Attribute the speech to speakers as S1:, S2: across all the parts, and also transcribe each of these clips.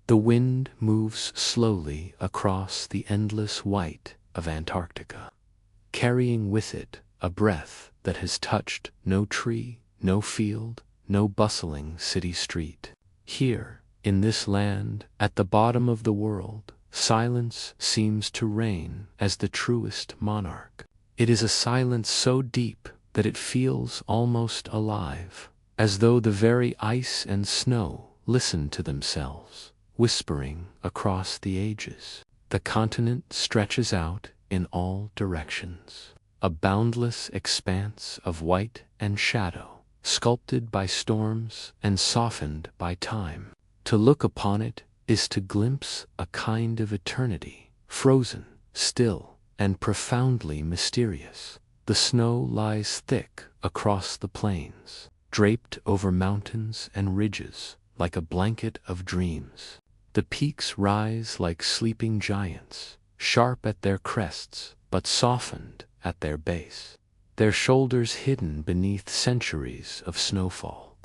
S1: The wind moves slowly across the endless white of Antarctica, carrying with it a breath that has touched no tree, no field, no bustling city street. Here, in this land, at the bottom of the world, silence seems to reign as the truest monarch. It is a silence so deep that it feels almost alive, as though the very ice and snow listen to themselves, whispering across the ages. The continent stretches out in all directions, a boundless expanse of white and shadow, sculpted by storms and softened by time. To look upon it is to glimpse a kind of eternity, frozen, still, and profoundly mysterious. The snow lies thick across the plains, draped over mountains and ridges like a blanket of dreams. The peaks rise like sleeping giants, sharp at their crests but softened at their base, their shoulders hidden beneath centuries of snowfall.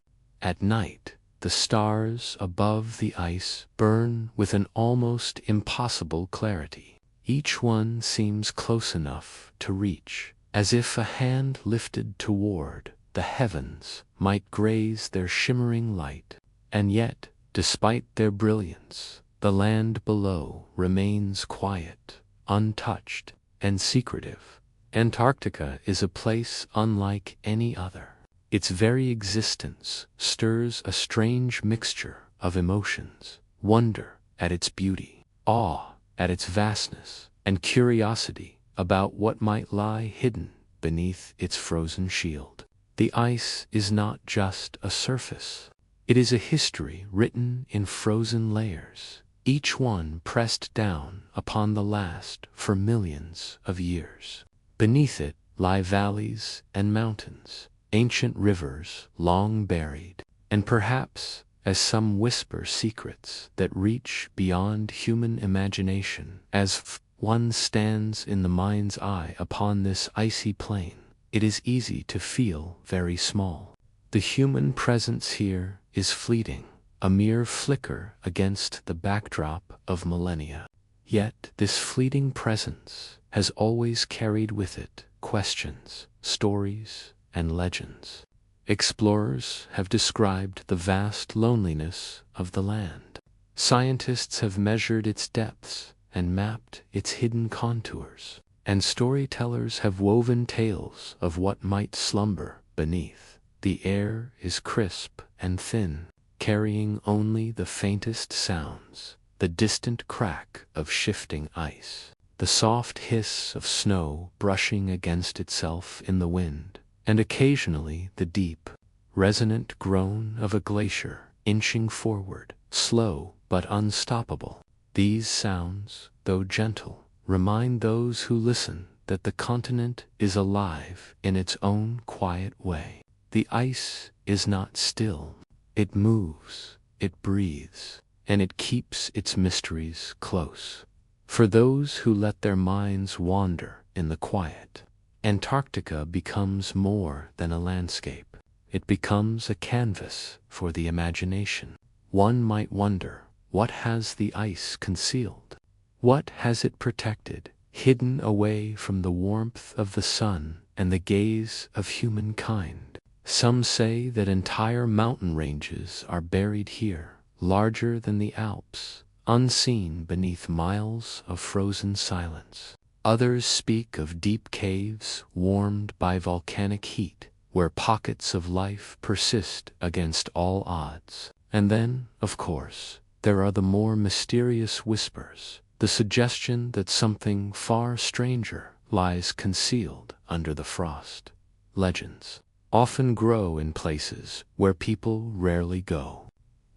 S1: At night, the stars above the ice burn with an almost impossible clarity. Each one seems close enough to reach, as if a hand lifted toward the heavens might graze their shimmering light. And yet, despite their brilliance, the land below remains quiet, untouched, and secretive. Antarctica is a place unlike any other. Its very existence stirs a strange mixture of emotions: wonder at its beauty, awe at its vastness, and curiosity about what might lie hidden beneath its frozen shield. The ice is not just a surface. It is a history written in frozen layers, each one pressed down upon the last for millions of years. Beneath it lie valleys and mountains, ancient rivers long buried, and perhaps, as some whisper, secrets that reach beyond human imagination. As one stands in the mind's eye upon this icy plain, it is easy to feel very small. The human presence here is fleeting, a mere flicker against the backdrop of millennia. Yet this fleeting presence has always carried with it questions, stories, and legends. Explorers have described the vast loneliness of the land. Scientists have measured its depths and mapped its hidden contours, and storytellers have woven tales of what might slumber beneath. The air is crisp and thin, carrying only the faintest sounds: the distant crack of shifting ice, the soft hiss of snow brushing against itself in the wind, and occasionally the deep, resonant groan of a glacier inching forward, slow but unstoppable. These sounds, though gentle, remind those who listen that the continent is alive in its own quiet way. The ice is not still. It moves, it breathes, and it keeps its mysteries close. For those who let their minds wander in the quiet, Antarctica becomes more than a landscape. It becomes a canvas for the imagination. One might wonder, what has the ice concealed? What has it protected, hidden away from the warmth of the sun and the gaze of humankind? Some say that entire mountain ranges are buried here, larger than the Alps, unseen beneath miles of frozen silence. Others speak of deep caves warmed by volcanic heat, where pockets of life persist against all odds. And then, of course, there are the more mysterious whispers, the suggestion that something far stranger lies concealed under the frost. Legends often grow in places where people rarely go.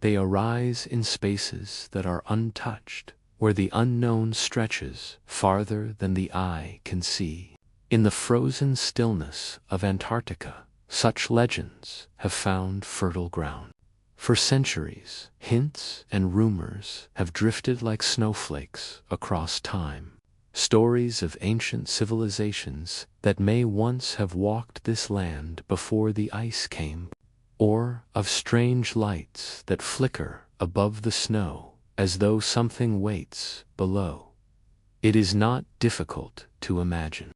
S1: They arise in spaces that are untouched, where the unknown stretches farther than the eye can see. In the frozen stillness of Antarctica, such legends have found fertile ground. For centuries, hints and rumors have drifted like snowflakes across time. Stories of ancient civilizations that may once have walked this land before the ice came, or of strange lights that flicker above the snow as though something waits below. It is not difficult to imagine.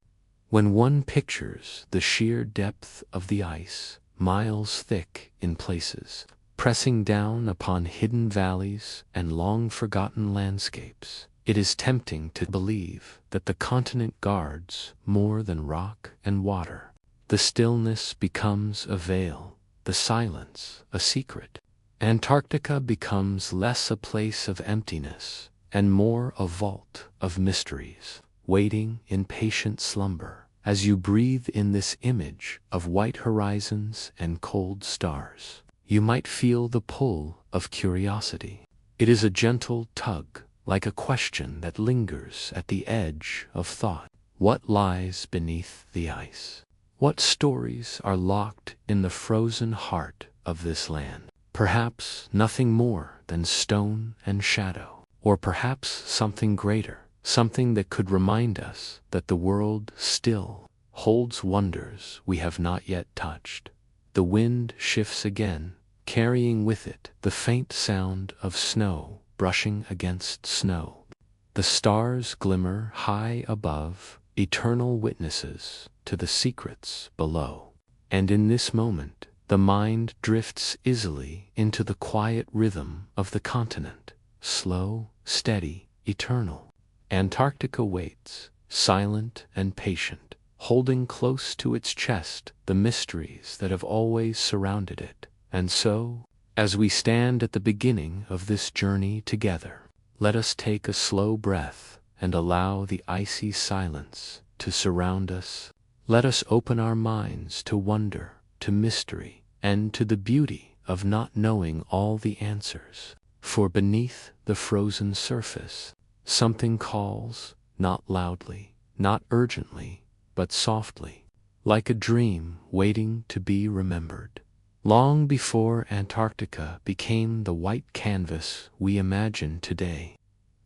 S1: When one pictures the sheer depth of the ice, miles thick in places, pressing down upon hidden valleys and long-forgotten landscapes, it is tempting to believe that the continent guards more than rock and water. The stillness becomes a veil, the silence a secret. Antarctica becomes less a place of emptiness and more a vault of mysteries, waiting in patient slumber as you breathe in this image of white horizons and cold stars. You might feel the pull of curiosity. It is a gentle tug, like a question that lingers at the edge of thought. What lies beneath the ice? What stories are locked in the frozen heart of this land? Perhaps nothing more than stone and shadow, or perhaps something greater, something that could remind us that the world still holds wonders we have not yet touched. The wind shifts again, carrying with it the faint sound of snow brushing against snow. The stars glimmer high above, eternal witnesses to the secrets below. And in this moment, the mind drifts easily into the quiet rhythm of the continent, slow, steady, eternal. Antarctica waits, silent and patient, holding close to its chest the mysteries that have always surrounded it. And so, as we stand at the beginning of this journey together, let us take a slow breath and allow the icy silence to surround us. Let us open our minds to wonder, to mystery, and to the beauty of not knowing all the answers. For beneath the frozen surface, something calls, not loudly, not urgently, but softly, like a dream waiting to be remembered. Long before Antarctica became the white canvas we imagine today,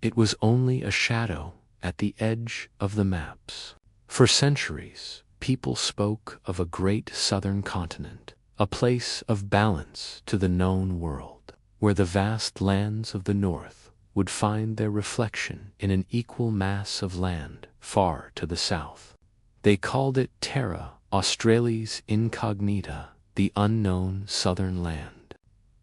S1: it was only a shadow at the edge of the maps. For centuries, people spoke of a great southern continent, a place of balance to the known world, where the vast lands of the north would find their reflection in an equal mass of land far to the south. They called it Terra Australis Incognita, the unknown southern land.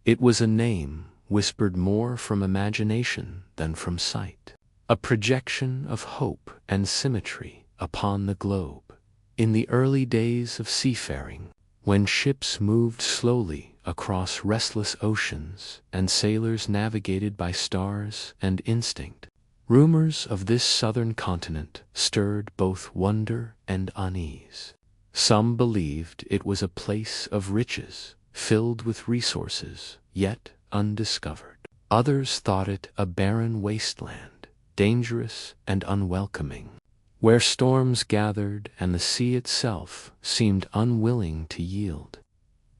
S1: It was a name whispered more from imagination than from sight, a projection of hope and symmetry upon the globe. In the early days of seafaring, when ships moved slowly across restless oceans and sailors navigated by stars and instinct, rumors of this southern continent stirred both wonder and unease. Some believed it was a place of riches, filled with resources, yet undiscovered. Others thought it a barren wasteland, dangerous and unwelcoming, where storms gathered and the sea itself seemed unwilling to yield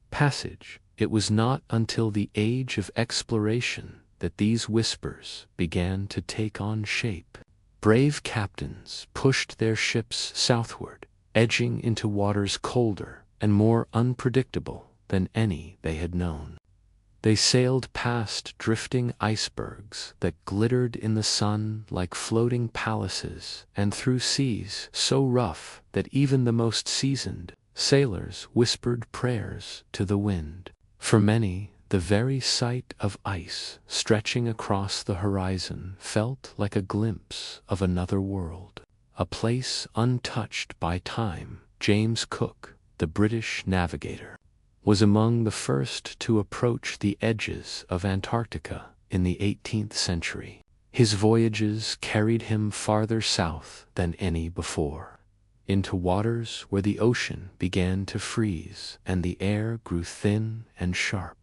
S1: passage. It was not until the age of exploration that these whispers began to take on shape. Brave captains pushed their ships southward, edging into waters colder and more unpredictable than any they had known. They sailed past drifting icebergs that glittered in the sun like floating palaces, and through seas so rough that even the most seasoned sailors whispered prayers to the wind. For many, the very sight of ice stretching across the horizon felt like a glimpse of another world, a place untouched by time. James Cook, the British navigator, was among the first to approach the edges of Antarctica in the 18th century. His voyages carried him farther south than any before, into waters where the ocean began to freeze and the air grew thin and sharp.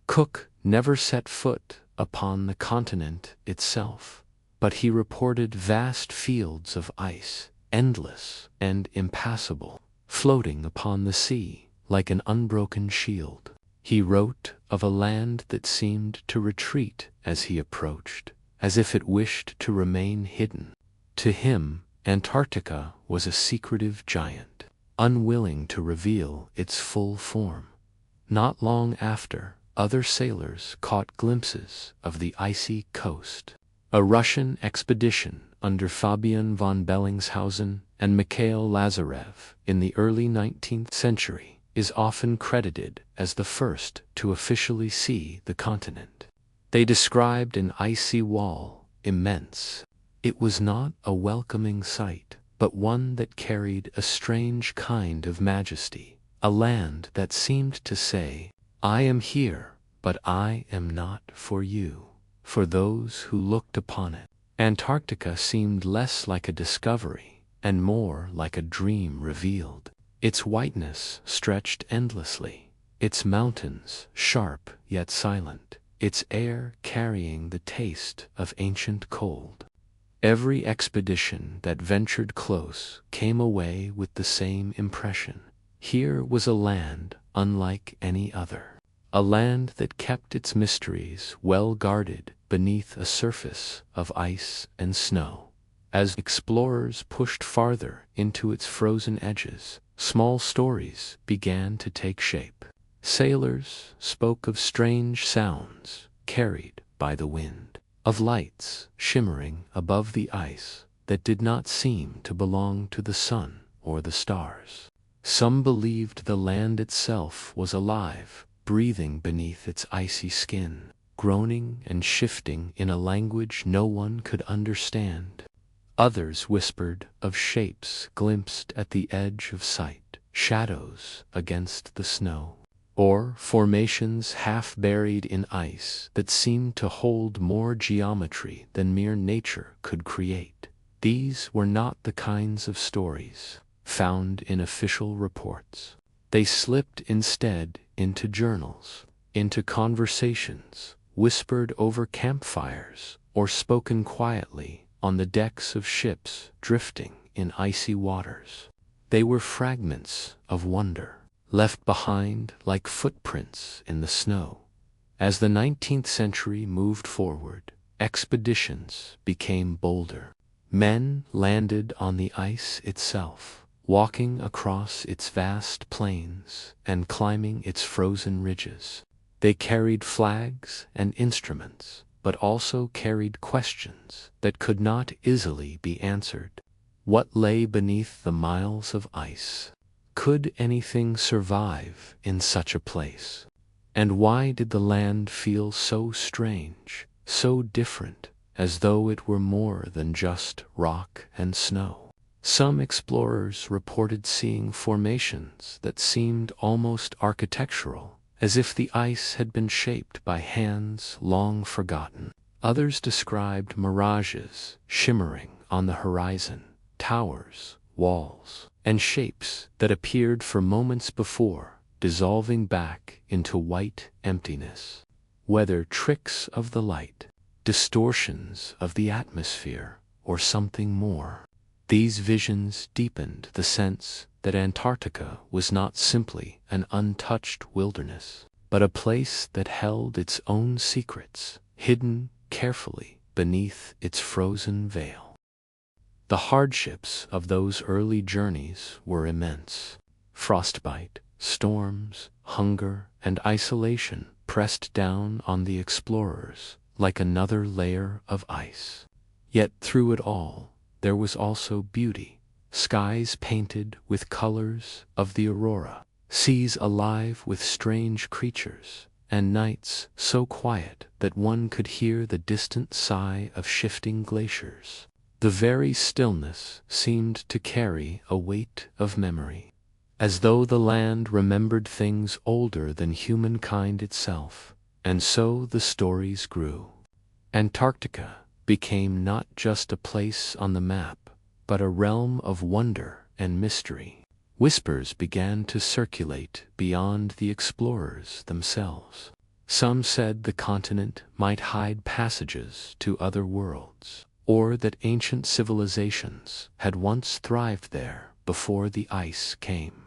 S1: Cook never set foot upon the continent itself, but he reported vast fields of ice, endless and impassable, floating upon the sea like an unbroken shield. He wrote of a land that seemed to retreat as he approached, as if it wished to remain hidden. To him, Antarctica was a secretive giant, unwilling to reveal its full form. Not long after, Other sailors caught glimpses of the icy coast. A Russian expedition under Fabian von Bellingshausen and Mikhail Lazarev in the early 19th century is often credited as the first to officially see the continent. They described an icy wall, immense. It was not a welcoming sight, but one that carried a strange kind of majesty, a land that seemed to say, "I am here, but I am not for you," for those who looked upon it. Antarctica seemed less like a discovery and more like a dream revealed. Its whiteness stretched endlessly, its mountains sharp yet silent, its air carrying the taste of ancient cold. Every expedition that ventured close came away with the same impression. Here was a land unlike any other, a land that kept its mysteries well guarded beneath a surface of ice and snow. As explorers pushed farther into its frozen edges, small stories began to take shape. Sailors spoke of strange sounds carried by the wind, of lights shimmering above the ice that did not seem to belong to the sun or the stars. Some believed the land itself was alive, breathing beneath its icy skin, groaning and shifting in a language no one could understand. Others whispered of shapes glimpsed at the edge of sight, shadows against the snow, or formations half buried in ice that seemed to hold more geometry than mere nature could create. These were not the kinds of stories found in official reports. They slipped instead into journals, into conversations, whispered over campfires, or spoken quietly on the decks of ships drifting in icy waters. They were fragments of wonder, left behind like footprints in the snow. As the 19th century moved forward, expeditions became bolder. Men landed on the ice itself, walking across its vast plains and climbing its frozen ridges. They carried flags and instruments, but also carried questions that could not easily be answered. What lay beneath the miles of ice? Could anything survive in such a place? And why did the land feel so strange, so different, as though it were more than just rock and snow? Some explorers reported seeing formations that seemed almost architectural, as if the ice had been shaped by hands long forgotten. Others described mirages shimmering on the horizon, towers, walls, and shapes that appeared for moments before, dissolving back into white emptiness. Whether tricks of the light, distortions of the atmosphere, or something more, these visions deepened the sense that Antarctica was not simply an untouched wilderness, but a place that held its own secrets, hidden carefully beneath its frozen veil. The hardships of those early journeys were immense. Frostbite, storms, hunger, and isolation pressed down on the explorers like another layer of ice. Yet through it all, there was also beauty, skies painted with colors of the aurora, seas alive with strange creatures, and nights so quiet that one could hear the distant sigh of shifting glaciers. The very stillness seemed to carry a weight of memory, as though the land remembered things older than humankind itself, and so the stories grew. Antarctica became not just a place on the map, but a realm of wonder and mystery. Whispers began to circulate beyond the explorers themselves. Some said the continent might hide passages to other worlds, or that ancient civilizations had once thrived there before the ice came.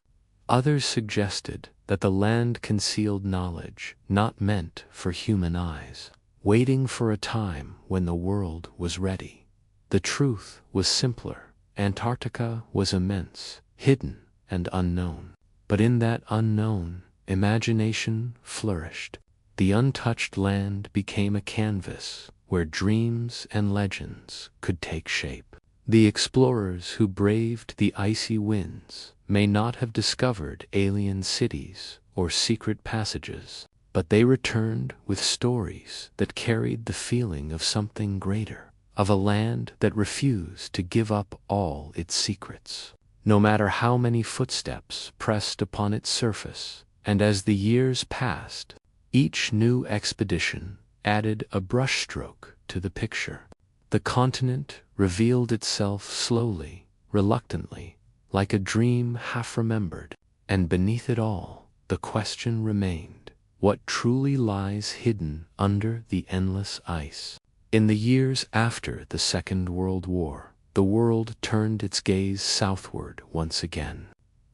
S1: Others suggested that the land concealed knowledge not meant for human eyes, waiting for a time when the world was ready. The truth was simpler. Antarctica was immense, hidden, and unknown. But in that unknown, imagination flourished. The untouched land became a canvas where dreams and legends could take shape. The explorers who braved the icy winds may not have discovered alien cities or secret passages, but they returned with stories that carried the feeling of something greater, of a land that refused to give up all its secrets, no matter how many footsteps pressed upon its surface. And as the years passed, each new expedition added a brushstroke to the picture. The continent revealed itself slowly, reluctantly, like a dream half remembered, and beneath it all, the question remained: what truly lies hidden under the endless ice? In the years after the Second World War, the world turned its gaze southward once again.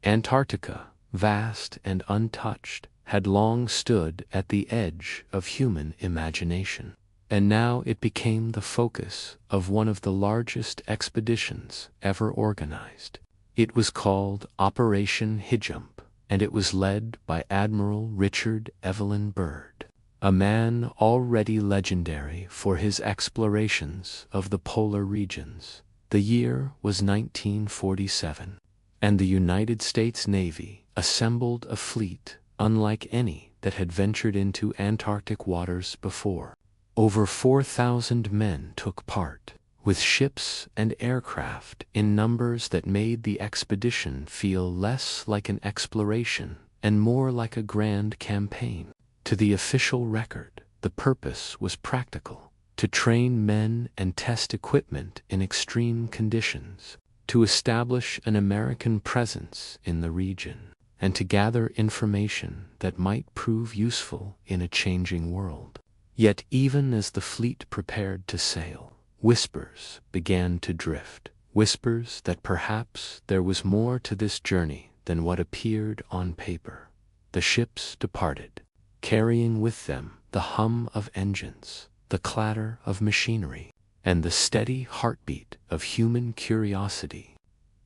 S1: Antarctica, vast and untouched, had long stood at the edge of human imagination, and now it became the focus of one of the largest expeditions ever organized. It was called Operation Hijump, and it was led by Admiral Richard Evelyn Byrd, a man already legendary for his explorations of the polar regions. The year was 1947, and the United States Navy assembled a fleet unlike any that had ventured into Antarctic waters before. Over 4,000 men took part, with ships and aircraft in numbers that made the expedition feel less like an exploration and more like a grand campaign. To the official record, the purpose was practical: to train men and test equipment in extreme conditions, to establish an American presence in the region, and to gather information that might prove useful in a changing world. Yet even as the fleet prepared to sail, whispers began to drift, whispers that perhaps there was more to this journey than what appeared on paper. The ships departed, carrying with them the hum of engines, the clatter of machinery, and the steady heartbeat of human curiosity.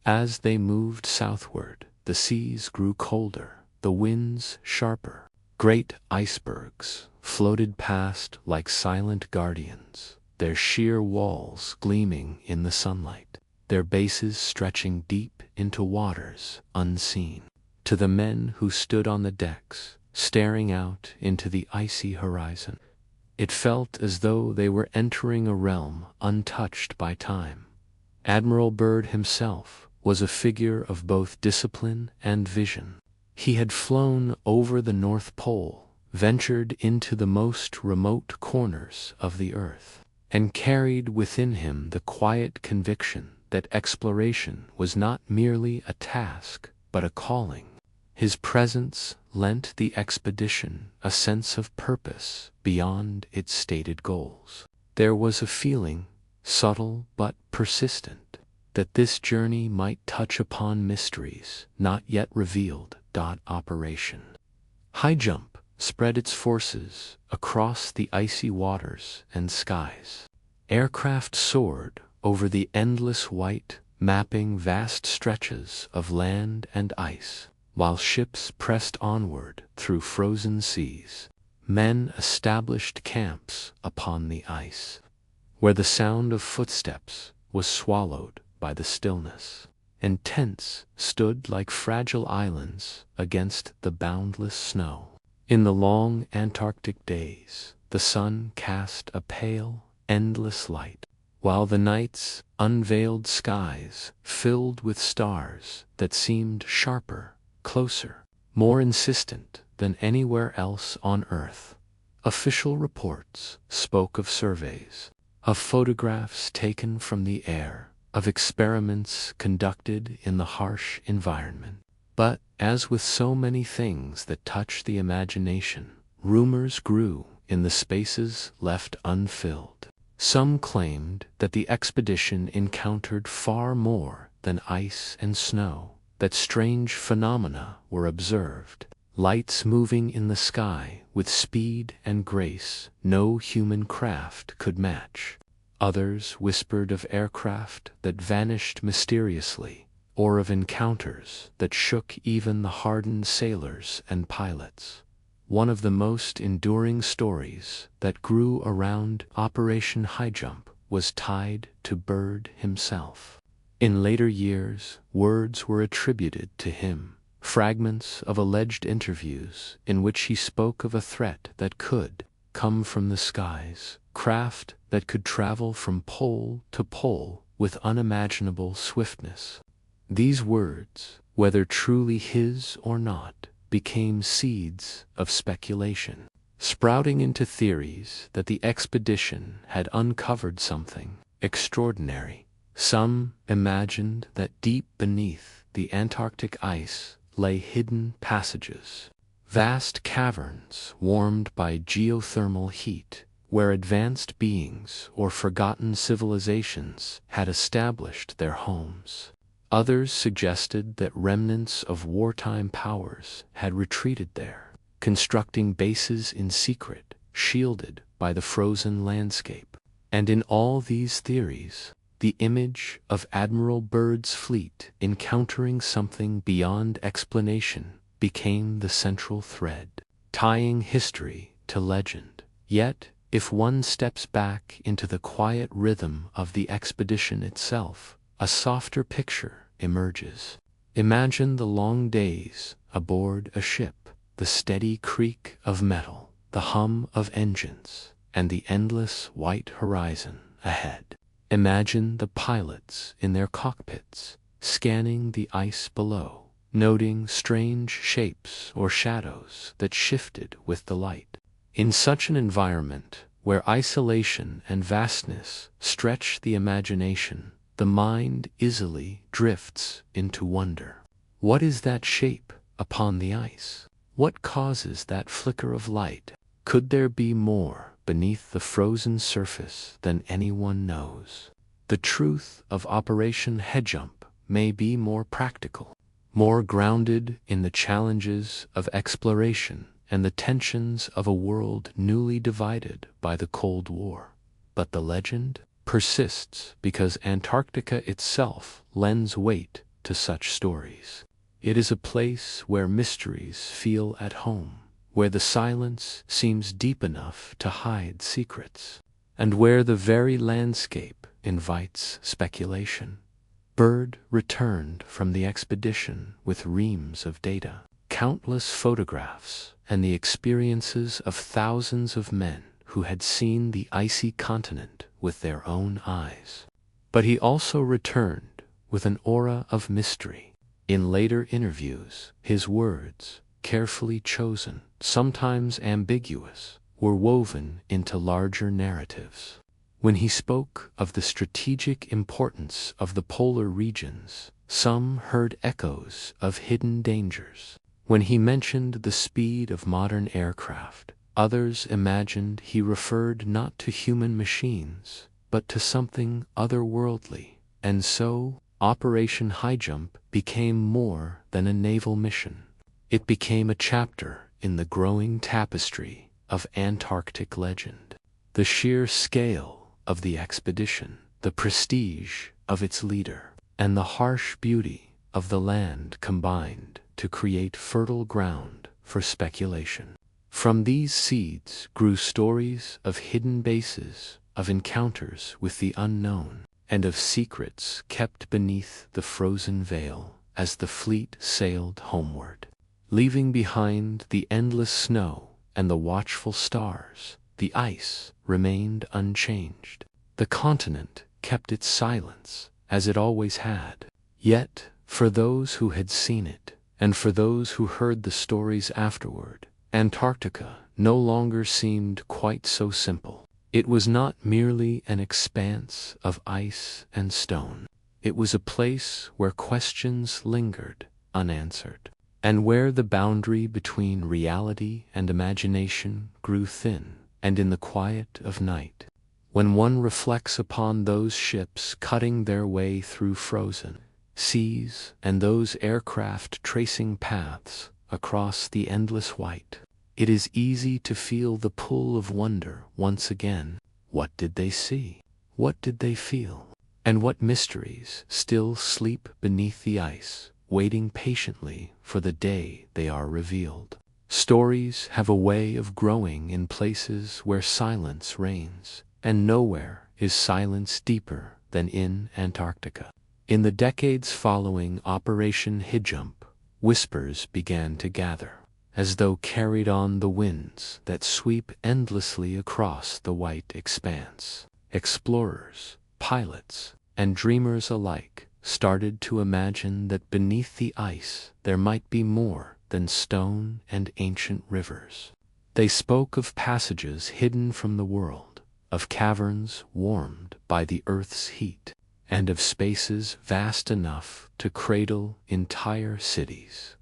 S1: As they moved southward, the seas grew colder, the winds sharper. Great icebergs floated past like silent guardians, their sheer walls gleaming in the sunlight, their bases stretching deep into waters unseen. To the men who stood on the decks, staring out into the icy horizon, it felt as though they were entering a realm untouched by time. Admiral Byrd himself was a figure of both discipline and vision. He had flown over the North Pole, ventured into the most remote corners of the earth, and carried within him the quiet conviction that exploration was not merely a task, but a calling. His presence lent the expedition a sense of purpose beyond its stated goals. There was a feeling, subtle but persistent, that this journey might touch upon mysteries not yet revealed. Operation Hijump spread its forces across the icy waters and skies. Aircraft soared over the endless white, mapping vast stretches of land and ice, while ships pressed onward through frozen seas. Men established camps upon the ice, where the sound of footsteps was swallowed by the stillness, and tents stood like fragile islands against the boundless snow. In the long Antarctic days, the sun cast a pale, endless light, while the night's unveiled skies filled with stars that seemed sharper, closer, more insistent than anywhere else on Earth. Official reports spoke of surveys, of photographs taken from the air, of experiments conducted in the harsh environment. But, as with so many things that touch the imagination, rumors grew in the spaces left unfilled. Some claimed that the expedition encountered far more than ice and snow, that strange phenomena were observed, lights moving in the sky with speed and grace no human craft could match. Others whispered of aircraft that vanished mysteriously, or of encounters that shook even the hardened sailors and pilots. one of the most enduring stories that grew around Operation Highjump was tied to Byrd himself. In later years, words were attributed to him, fragments of alleged interviews in which he spoke of a threat that could come from the skies, craft that could travel from pole to pole with unimaginable swiftness. These words, whether truly his or not, became seeds of speculation, sprouting into theories that the expedition had uncovered something extraordinary. Some imagined that deep beneath the Antarctic ice lay hidden passages, vast caverns warmed by geothermal heat, where advanced beings or forgotten civilizations had established their homes. Others suggested that remnants of wartime powers had retreated there, constructing bases in secret, shielded by the frozen landscape. And in all these theories, the image of Admiral Byrd's fleet encountering something beyond explanation became the central thread, tying history to legend. Yet, if one steps back into the quiet rhythm of the expedition itself, a softer picture emerges. Imagine the long days aboard a ship, the steady creak of metal, the hum of engines, and the endless white horizon ahead. Imagine the pilots in their cockpits, scanning the ice below, noting strange shapes or shadows that shifted with the light. In such an environment, where isolation and vastness stretch the imagination, the mind easily drifts into wonder. What is that shape upon the ice? What causes that flicker of light? Could there be more beneath the frozen surface than anyone knows? The truth of Operation Highjump may be more practical, more grounded in the challenges of exploration and the tensions of a world newly divided by the Cold War. But the legend persists because Antarctica itself lends weight to such stories. It is a place where mysteries feel at home, where the silence seems deep enough to hide secrets, and where the very landscape invites speculation. Byrd returned from the expedition with reams of data, countless photographs, and the experiences of thousands of men who had seen the icy continent with their own eyes. But he also returned with an aura of mystery. In later interviews, his words, carefully chosen, sometimes ambiguous, were woven into larger narratives. When he spoke of the strategic importance of the polar regions, some heard echoes of hidden dangers. When he mentioned the speed of modern aircraft, others imagined he referred not to human machines, but to something otherworldly. And so, Operation Highjump became more than a naval mission. It became a chapter in the growing tapestry of Antarctic legend. The sheer scale of the expedition, the prestige of its leader, and the harsh beauty of the land combined to create fertile ground for speculation. From these seeds grew stories of hidden bases, of encounters with the unknown, and of secrets kept beneath the frozen veil as the fleet sailed homeward. Leaving behind the endless snow and the watchful stars, the ice remained unchanged. The continent kept its silence, as it always had. Yet, for those who had seen it, and for those who heard the stories afterward, Antarctica no longer seemed quite so simple. It was not merely an expanse of ice and stone. It was a place where questions lingered unanswered, and where the boundary between reality and imagination grew thin. And in the quiet of night, when one reflects upon those ships cutting their way through frozen seas and those aircraft tracing paths across the endless white, it is easy to feel the pull of wonder once again. What did they see? What did they feel? And what mysteries still sleep beneath the ice, waiting patiently for the day they are revealed? Stories have a way of growing in places where silence reigns, and nowhere is silence deeper than in Antarctica. In the decades following Operation Hijump, whispers began to gather, as though carried on the winds that sweep endlessly across the white expanse. Explorers, pilots, and dreamers alike started to imagine that beneath the ice there might be more than stone and ancient rivers. They spoke of passages hidden from the world, of caverns warmed by the Earth's heat, and of spaces vast enough to cradle entire cities.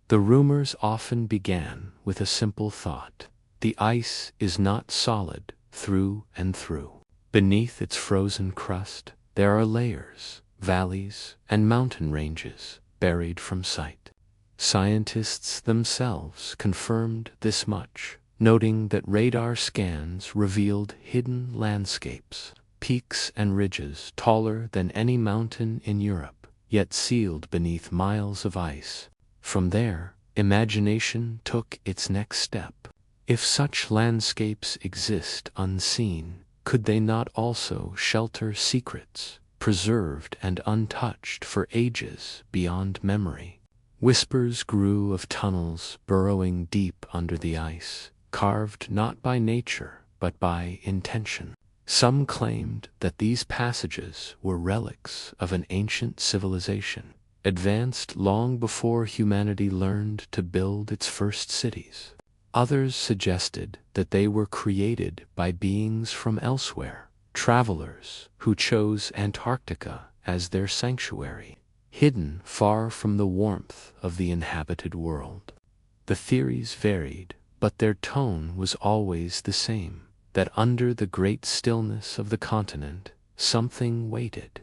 S1: The rumors often began with a simple thought: the ice is not solid through and through. Beneath its frozen crust, there are layers, valleys, and mountain ranges buried from sight. Scientists themselves confirmed this much, noting that radar scans revealed hidden landscapes, peaks and ridges taller than any mountain in Europe, yet sealed beneath miles of ice. From there, imagination took its next step. If such landscapes exist unseen, could they not also shelter secrets, preserved and untouched for ages beyond memory? Whispers grew of tunnels burrowing deep under the ice, carved not by nature but by intention. Some claimed that these passages were relics of an ancient civilization, advanced long before humanity learned to build its first cities. Others suggested that they were created by beings from elsewhere, travelers who chose Antarctica as their sanctuary, hidden far from the warmth of the inhabited world. The theories varied, but their tone was always the same: that under the great stillness of the continent, something waited.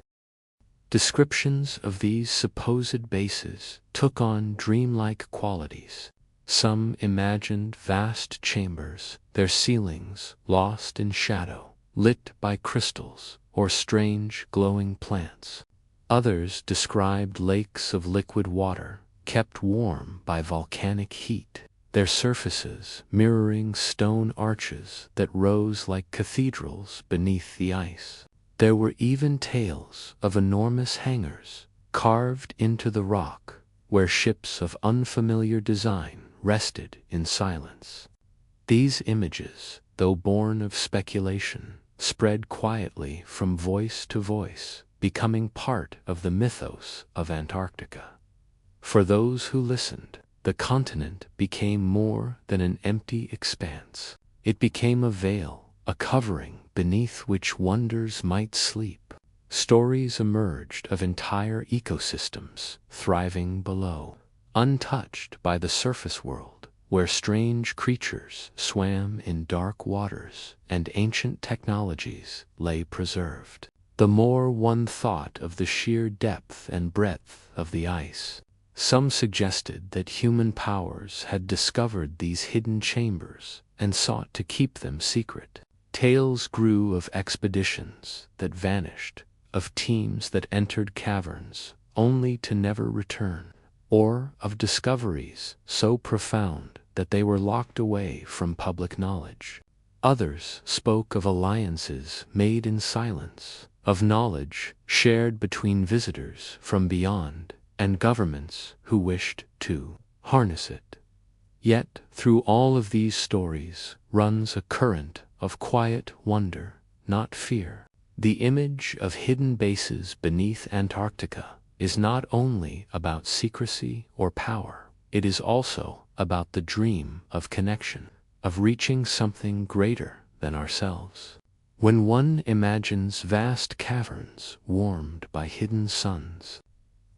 S1: Descriptions of these supposed bases took on dreamlike qualities. Some imagined vast chambers, their ceilings lost in shadow, lit by crystals or strange glowing plants. Others described lakes of liquid water, kept warm by volcanic heat, their surfaces mirroring stone arches that rose like cathedrals beneath the ice. There were even tales of enormous hangars, carved into the rock, where ships of unfamiliar design rested in silence. These images, though born of speculation, spread quietly from voice to voice, becoming part of the mythos of Antarctica. For those who listened, the continent became more than an empty expanse. It became a veil, a covering beneath which wonders might sleep. Stories emerged of entire ecosystems thriving below, untouched by the surface world, where strange creatures swam in dark waters and ancient technologies lay preserved. The more one thought of the sheer depth and breadth of the ice, some suggested that human powers had discovered these hidden chambers and sought to keep them secret. Tales grew of expeditions that vanished, of teams that entered caverns only to never return, or of discoveries so profound that they were locked away from public knowledge. Others spoke of alliances made in silence, of knowledge shared between visitors from beyond and governments who wished to harness it. Yet, through all of these stories runs a current of quiet wonder, not fear. The image of hidden bases beneath Antarctica is not only about secrecy or power, it is also about the dream of connection, of reaching something greater than ourselves. When one imagines vast caverns warmed by hidden suns,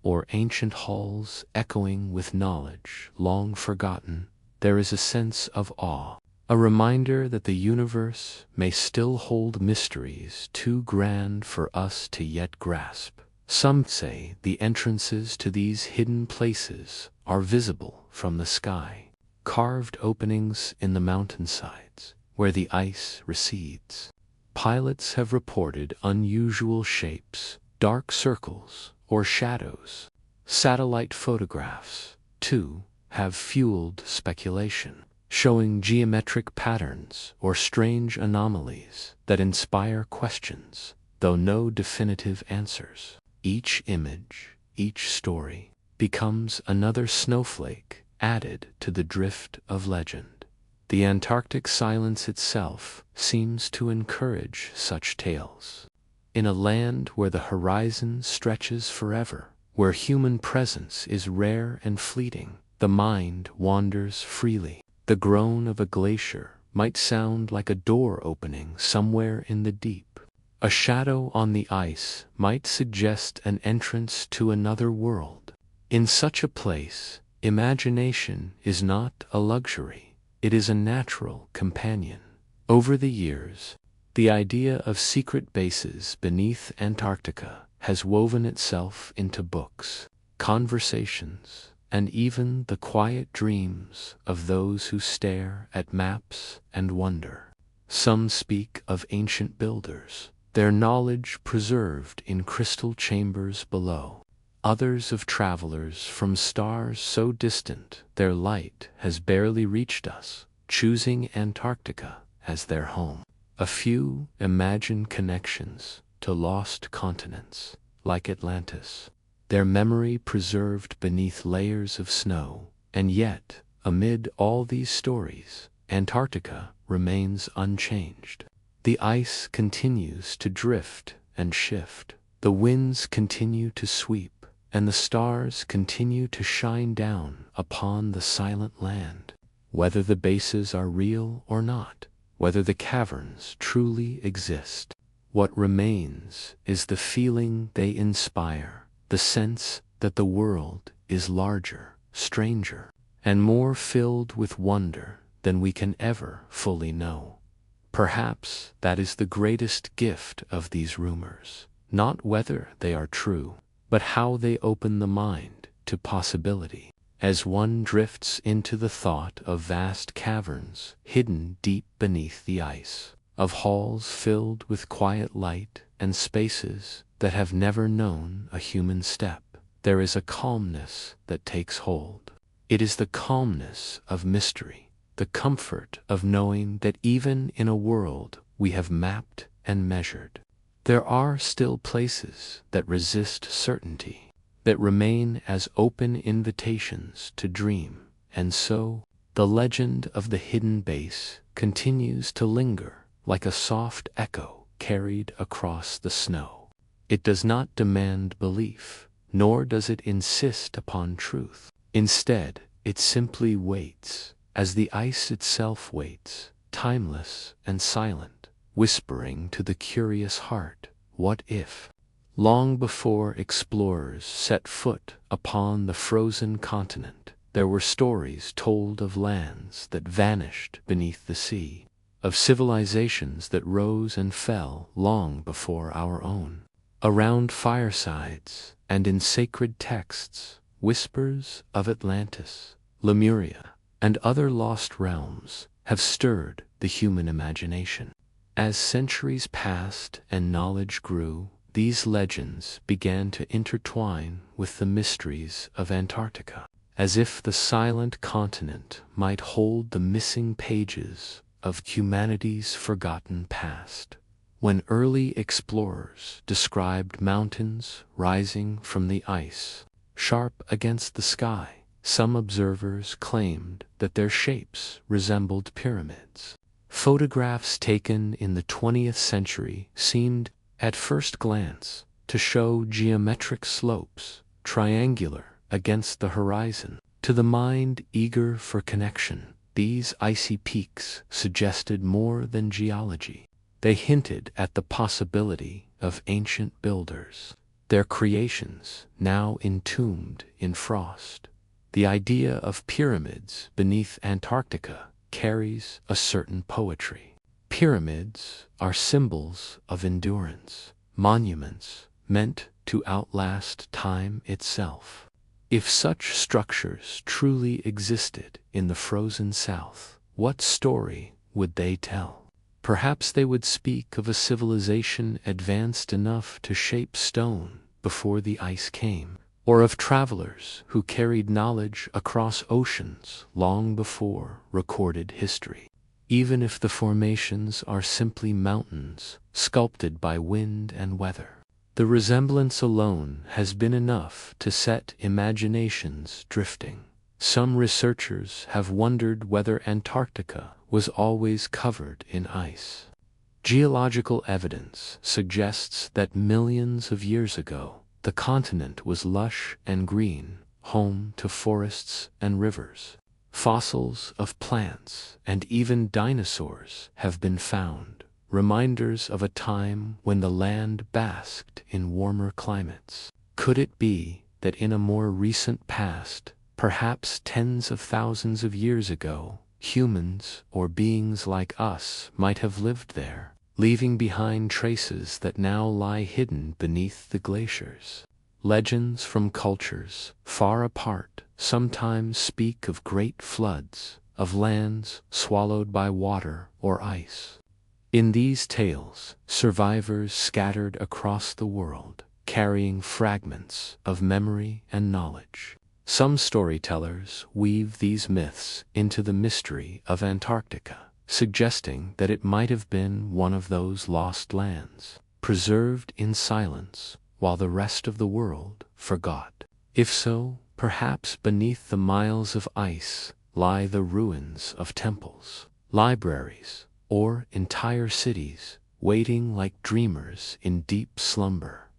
S1: or ancient halls echoing with knowledge long forgotten, there is a sense of awe, a reminder that the universe may still hold mysteries too grand for us to yet grasp. Some say the entrances to these hidden places are visible from the sky, carved openings in the mountainsides where the ice recedes. Pilots have reported unusual shapes, dark circles, or shadows. Satellite photographs, too, have fueled speculation, showing geometric patterns or strange anomalies that inspire questions, though no definitive answers. Each image, each story, becomes another snowflake added to the drift of legend. The Antarctic silence itself seems to encourage such tales. In a land where the horizon stretches forever, where human presence is rare and fleeting, the mind wanders freely. The groan of a glacier might sound like a door opening somewhere in the deep. A shadow on the ice might suggest an entrance to another world. In such a place, imagination is not a luxury, it is a natural companion. Over the years, the idea of secret bases beneath Antarctica has woven itself into books, conversations, and even the quiet dreams of those who stare at maps and wonder. Some speak of ancient builders, their knowledge preserved in crystal chambers below. Others of travelers from stars so distant their light has barely reached us, choosing Antarctica as their home. A few imagine connections to lost continents, like Atlantis, their memory preserved beneath layers of snow, and yet, amid all these stories, Antarctica remains unchanged. The ice continues to drift and shift, the winds continue to sweep, and the stars continue to shine down upon the silent land. Whether the bases are real or not, whether the caverns truly exist, what remains is the feeling they inspire, the sense that the world is larger, stranger, and more filled with wonder than we can ever fully know. Perhaps that is the greatest gift of these rumors, not whether they are true, but how they open the mind to possibility. As one drifts into the thought of vast caverns hidden deep beneath the ice, of halls filled with quiet light and spaces that have never known a human step, there is a calmness that takes hold. It is the calmness of mystery, the comfort of knowing that even in a world we have mapped and measured, there are still places that resist certainty, that remain as open invitations to dream. And so, the legend of the hidden base continues to linger like a soft echo carried across the snow. It does not demand belief, nor does it insist upon truth. Instead, it simply waits, as the ice itself waits, timeless and silent, whispering to the curious heart, "What if?" Long before explorers set foot upon the frozen continent, there were stories told of lands that vanished beneath the sea, of civilizations that rose and fell long before our own. Around firesides and in sacred texts, whispers of Atlantis, Lemuria, and other lost realms have stirred the human imagination. As centuries passed and knowledge grew, these legends began to intertwine with the mysteries of Antarctica, as if the silent continent might hold the missing pages of humanity's forgotten past. When early explorers described mountains rising from the ice, sharp against the sky, some observers claimed that their shapes resembled pyramids. Photographs taken in the 20th century seemed, at first glance, to show geometric slopes, triangular against the horizon. To the mind eager for connection, these icy peaks suggested more than geology. They hinted at the possibility of ancient builders, their creations now entombed in frost. The idea of pyramids beneath Antarctica carries a certain poetry. Pyramids are symbols of endurance, monuments meant to outlast time itself. If such structures truly existed in the frozen South, what story would they tell? Perhaps they would speak of a civilization advanced enough to shape stone before the ice came, or of travelers who carried knowledge across oceans long before recorded history. Even if the formations are simply mountains sculpted by wind and weather, the resemblance alone has been enough to set imaginations drifting. Some researchers have wondered whether Antarctica was always covered in ice. Geological evidence suggests that millions of years ago, the continent was lush and green, home to forests and rivers. Fossils of plants and even dinosaurs have been found, reminders of a time when the land basked in warmer climates. Could it be that in a more recent past, perhaps tens of thousands of years ago, humans or beings like us might have lived there, leaving behind traces that now lie hidden beneath the glaciers? Legends from cultures far apart sometimes speak of great floods, of lands swallowed by water or ice. In these tales, survivors scattered across the world, carrying fragments of memory and knowledge. Some storytellers weave these myths into the mystery of Antarctica, suggesting that it might have been one of those lost lands, preserved in silence while the rest of the world forgot. If so, perhaps beneath the miles of ice lie the ruins of temples, libraries, or entire cities waiting like dreamers in deep slumber.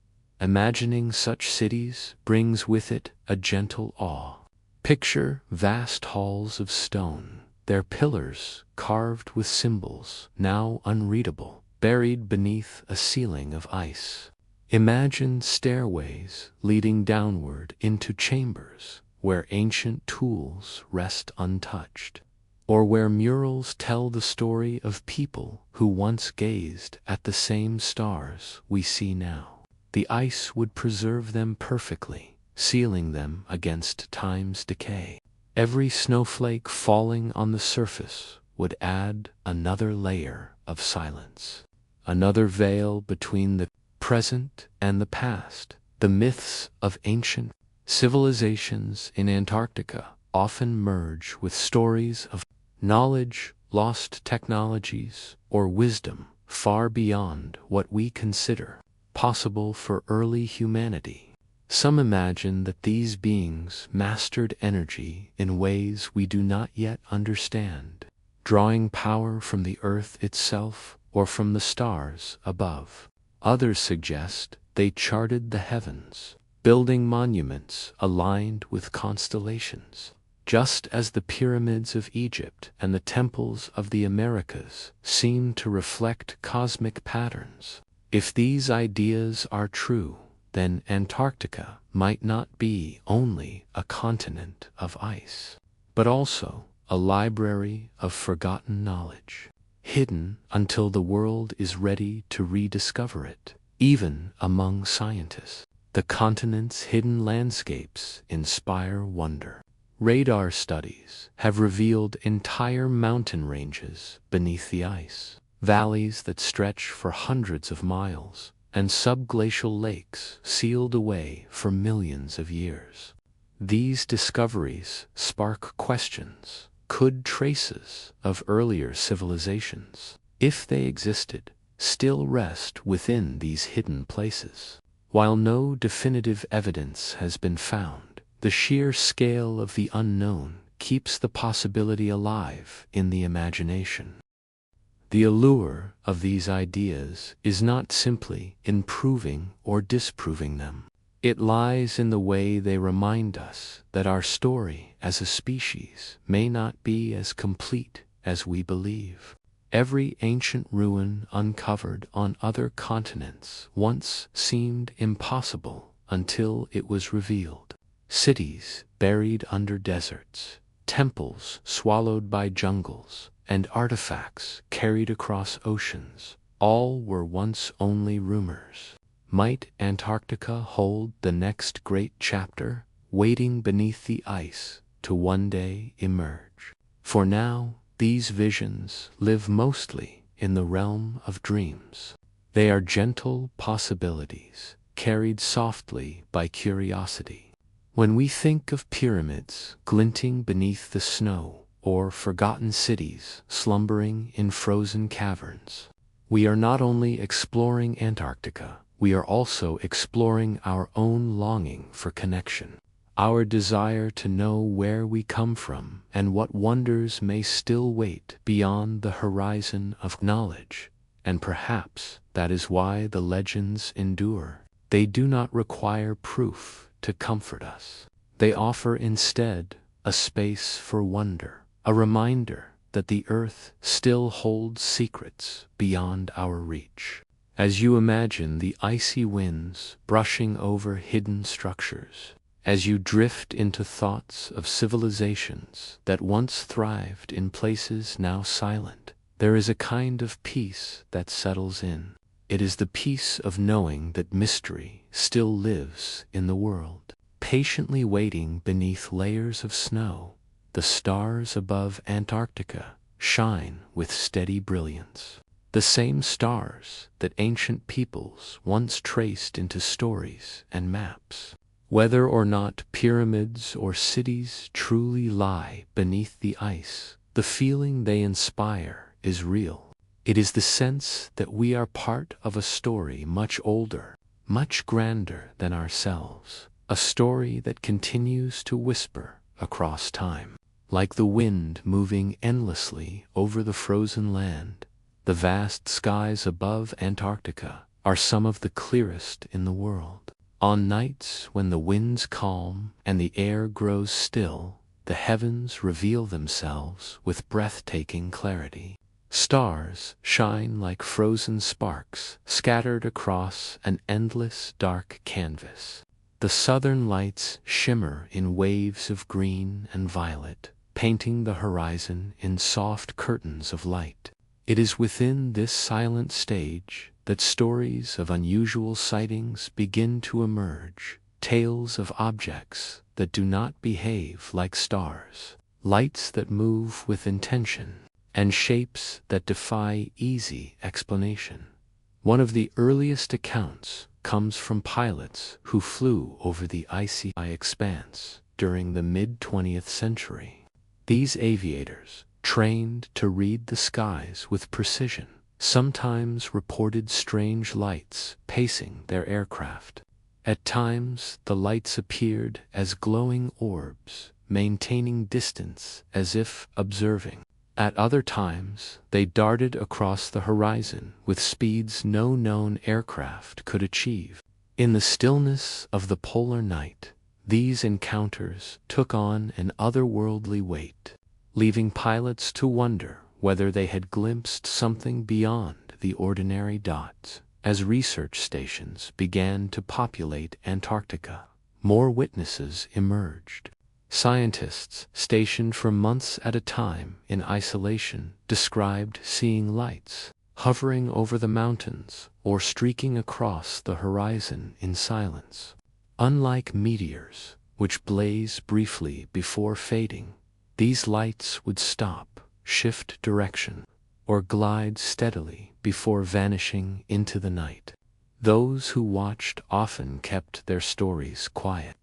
S1: Imagining such cities brings with it a gentle awe. Picture vast halls of stone, their pillars carved with symbols now unreadable, buried beneath a ceiling of ice. Imagine stairways leading downward into chambers where ancient tools rest untouched, or where murals tell the story of people who once gazed at the same stars we see now. The ice would preserve them perfectly, sealing them against time's decay. Every snowflake falling on the surface would add another layer of silence, another veil between the present and the past. The myths of ancient civilizations in Antarctica often merge with stories of knowledge, lost technologies, or wisdom far beyond what we consider possible for early humanity. Some imagine that these beings mastered energy in ways we do not yet understand, drawing power from the earth itself or from the stars above. Others suggest they charted the heavens, building monuments aligned with constellations, just as the pyramids of Egypt and the temples of the Americas seem to reflect cosmic patterns. If these ideas are true, then Antarctica might not be only a continent of ice, but also a library of forgotten knowledge, hidden until the world is ready to rediscover it. Even among scientists, the continent's hidden landscapes inspire wonder. Radar studies have revealed entire mountain ranges beneath the ice, valleys that stretch for hundreds of miles, and subglacial lakes sealed away for millions of years. These discoveries spark questions. Could traces of earlier civilizations, if they existed, still rest within these hidden places? While no definitive evidence has been found, the sheer scale of the unknown keeps the possibility alive in the imagination. The allure of these ideas is not simply in proving or disproving them. It lies in the way they remind us that our story as a species may not be as complete as we believe. Every ancient ruin uncovered on other continents once seemed impossible until it was revealed. Cities buried under deserts, temples swallowed by jungles, and artifacts carried across oceans, all were once only rumors. Might Antarctica hold the next great chapter, waiting beneath the ice to one day emerge? For now, these visions live mostly in the realm of dreams. They are gentle possibilities, carried softly by curiosity, When we think of pyramids glinting beneath the snow, or forgotten cities slumbering in frozen caverns, we are not only exploring Antarctica, we are also exploring our own longing for connection, our desire to know where we come from and what wonders may still wait beyond the horizon of knowledge. And perhaps that is why the legends endure. They do not require proof to comfort us. They offer instead a space for wonder, a reminder that the earth still holds secrets beyond our reach. As you imagine the icy winds brushing over hidden structures, as you drift into thoughts of civilizations that once thrived in places now silent, there is a kind of peace that settles in. It is the peace of knowing that mystery still lives in the world, patiently waiting beneath layers of snow. The stars above Antarctica shine with steady brilliance, the same stars that ancient peoples once traced into stories and maps. Whether or not pyramids or cities truly lie beneath the ice, the feeling they inspire is real. It is the sense that we are part of a story much older, much grander than ourselves, a story that continues to whisper across time. Like the wind moving endlessly over the frozen land, the vast skies above Antarctica are some of the clearest in the world. On nights when the winds calm and the air grows still, the heavens reveal themselves with breathtaking clarity. Stars shine like frozen sparks scattered across an endless dark canvas. The southern lights shimmer in waves of green and violet, painting the horizon in soft curtains of light. It is within this silent stage that stories of unusual sightings begin to emerge, tales of objects that do not behave like stars, lights that move with intention, and shapes that defy easy explanation. One of the earliest accounts comes from pilots who flew over the icy expanse during the mid-20th century. These aviators, trained to read the skies with precision, sometimes reported strange lights pacing their aircraft. At times, the lights appeared as glowing orbs, maintaining distance as if observing. At other times, they darted across the horizon with speeds no known aircraft could achieve. In the stillness of the polar night, these encounters took on an otherworldly weight, leaving pilots to wonder whether they had glimpsed something beyond the ordinary dots. As research stations began to populate Antarctica, more witnesses emerged. Scientists, stationed for months at a time in isolation, described seeing lights hovering over the mountains or streaking across the horizon in silence. Unlike meteors, which blaze briefly before fading, these lights would stop, shift direction, or glide steadily before vanishing into the night. Those who watched often kept their stories quiet,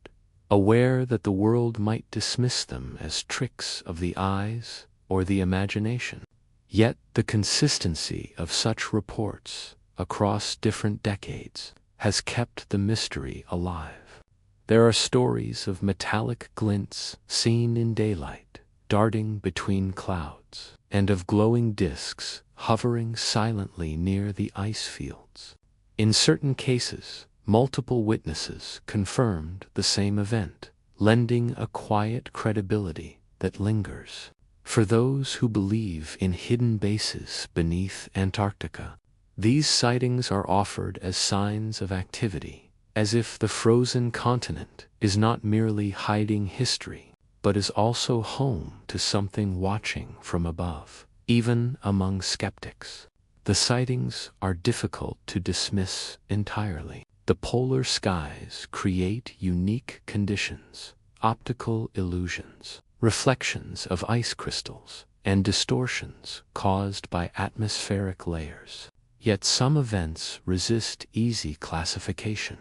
S1: aware that the world might dismiss them as tricks of the eyes or the imagination. Yet the consistency of such reports across different decades has kept the mystery alive. There are stories of metallic glints seen in daylight, darting between clouds, and of glowing disks hovering silently near the ice fields. In certain cases, multiple witnesses confirmed the same event, lending a quiet credibility that lingers. For those who believe in hidden bases beneath Antarctica, these sightings are offered as signs of activity, as if the frozen continent is not merely hiding history, but is also home to something watching from above. Even among skeptics, the sightings are difficult to dismiss entirely. The polar skies create unique conditions, optical illusions, reflections of ice crystals, and distortions caused by atmospheric layers. Yet some events resist easy classification.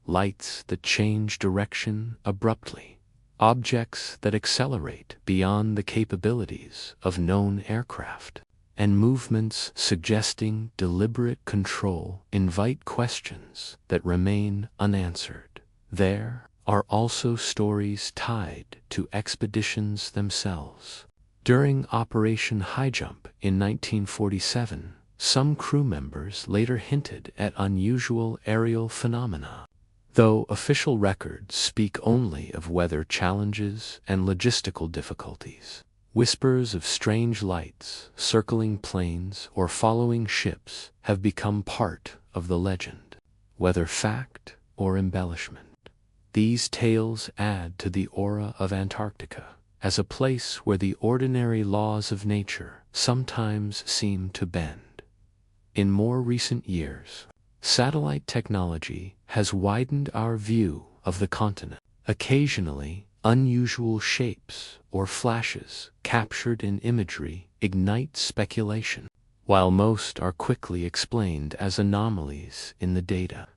S1: lights that change direction abruptly, objects that accelerate beyond the capabilities of known aircraft, and movements suggesting deliberate control invite questions that remain unanswered. There are also stories tied to expeditions themselves. During Operation Highjump in 1947, some crew members later hinted at unusual aerial phenomena. Though official records speak only of weather challenges and logistical difficulties, whispers of strange lights circling planes or following ships have become part of the legend, whether fact or embellishment. These tales add to the aura of Antarctica as a place where the ordinary laws of nature sometimes seem to bend. In more recent years, satellite technology has widened our view of the continent. Occasionally, unusual shapes or flashes captured in imagery ignite speculation, while most are quickly explained as anomalies in the data.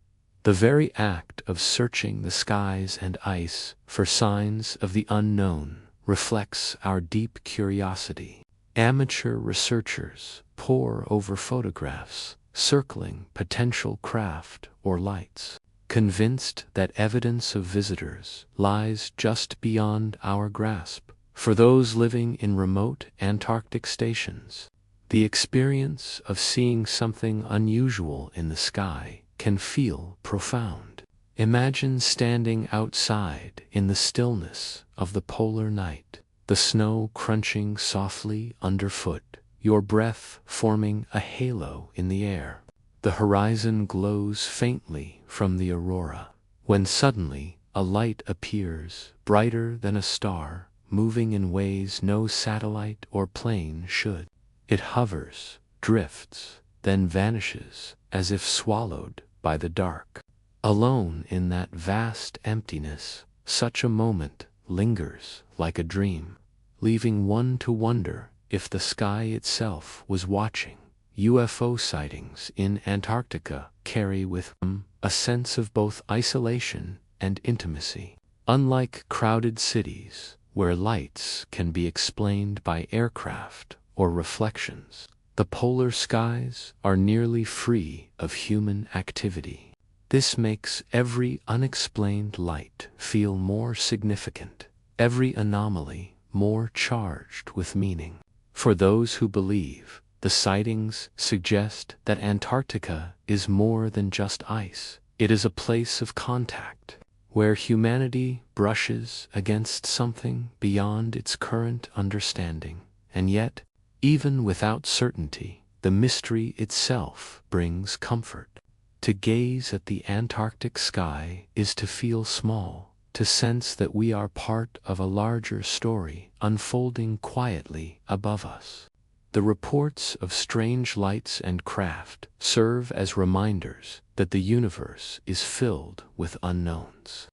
S1: The very act of searching the skies and ice for signs of the unknown reflects our deep curiosity. Amateur researchers pore over photographs circling potential craft or lights, convinced that evidence of visitors lies just beyond our grasp. For those living in remote Antarctic stations, the experience of seeing something unusual in the sky can feel profound. Imagine standing outside in the stillness of the polar night, the snow crunching softly underfoot, your breath forming a halo in the air. The horizon glows faintly from the aurora, when suddenly a light appears, brighter than a star, moving in ways no satellite or plane should. It hovers, drifts, then vanishes, as if swallowed by the dark. Alone in that vast emptiness, such a moment lingers like a dream, leaving one to wonder if the sky itself was watching. UFO sightings in Antarctica carry with them a sense of both isolation and intimacy. Unlike crowded cities, where lights can be explained by aircraft or reflections, the polar skies are nearly free of human activity. This makes every unexplained light feel more significant, every anomaly more charged with meaning. For those who believe, the sightings suggest that Antarctica is more than just ice. It is a place of contact, where humanity brushes against something beyond its current understanding. And yet, even without certainty, the mystery itself brings comfort. To gaze at the Antarctic sky is to feel small, to sense that we are part of a larger story unfolding quietly above us. The reports of strange lights and craft serve as reminders that the universe is filled with unknowns.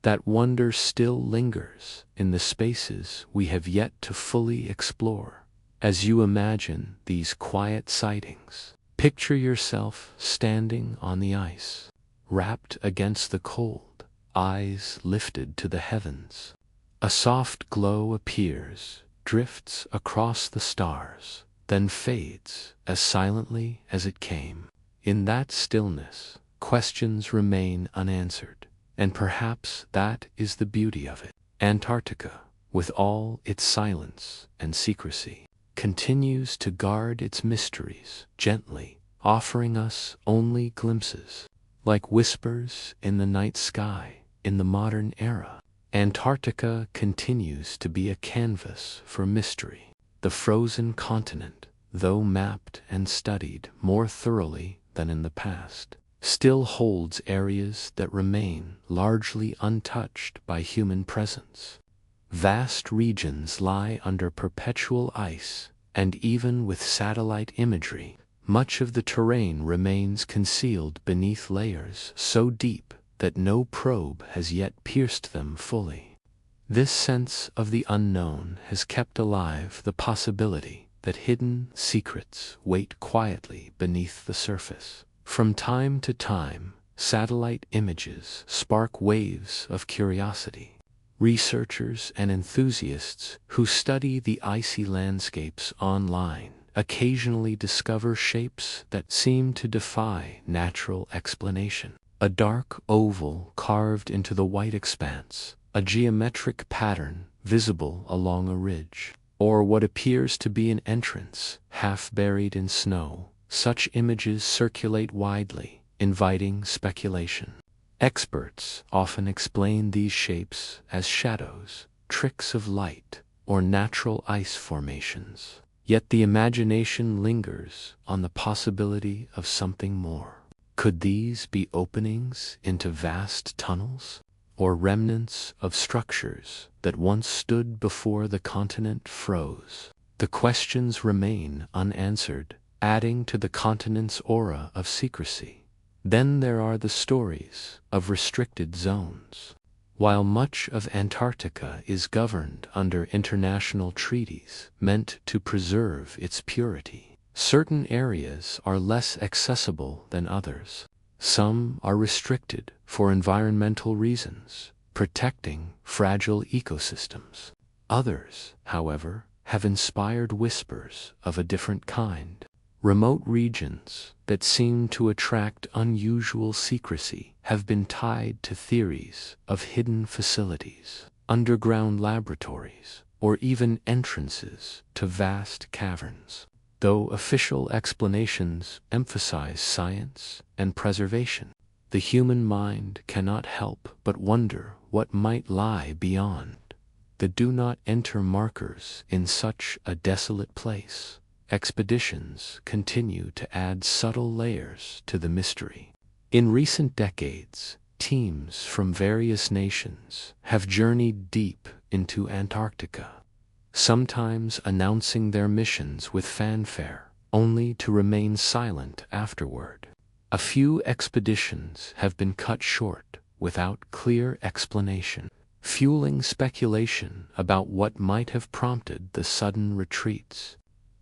S1: That wonder still lingers in the spaces we have yet to fully explore. As you imagine these quiet sightings, picture yourself standing on the ice, wrapped against the cold, eyes lifted to the heavens. A soft glow appears, drifts across the stars, then fades as silently as it came. In that stillness, questions remain unanswered, and perhaps that is the beauty of it. Antarctica, with all its silence and secrecy, continues to guard its mysteries gently, offering us only glimpses, like whispers in the night sky. In the modern era, Antarctica continues to be a canvas for mystery. The frozen continent, though mapped and studied more thoroughly than in the past, still holds areas that remain largely untouched by human presence. Vast regions lie under perpetual ice, and even with satellite imagery, much of the terrain remains concealed beneath layers so deep that no probe has yet pierced them fully. This sense of the unknown has kept alive the possibility that hidden secrets wait quietly beneath the surface. From time to time, satellite images spark waves of curiosity. Researchers and enthusiasts who study the icy landscapes online occasionally discover shapes that seem to defy natural explanation. A dark oval carved into the white expanse, a geometric pattern visible along a ridge, or what appears to be an entrance half buried in snow. Such images circulate widely, inviting speculation. Experts often explain these shapes as shadows, tricks of light, or natural ice formations. Yet the imagination lingers on the possibility of something more. Could these be openings into vast tunnels, or remnants of structures that once stood before the continent froze? The questions remain unanswered, adding to the continent's aura of secrecy. Then there are the stories of restricted zones. While much of Antarctica is governed under international treaties meant to preserve its purity, certain areas are less accessible than others. Some are restricted for environmental reasons, protecting fragile ecosystems. Others, however, have inspired whispers of a different kind. Remote regions that seem to attract unusual secrecy have been tied to theories of hidden facilities, underground laboratories, or even entrances to vast caverns. Though official explanations emphasize science and preservation, the human mind cannot help but wonder what might lie beyond. The do not enter markers in such a desolate place. Expeditions continue to add subtle layers to the mystery. In recent decades, teams from various nations have journeyed deep into Antarctica, sometimes announcing their missions with fanfare, only to remain silent afterward. A few expeditions have been cut short without clear explanation, fueling speculation about what might have prompted the sudden retreats.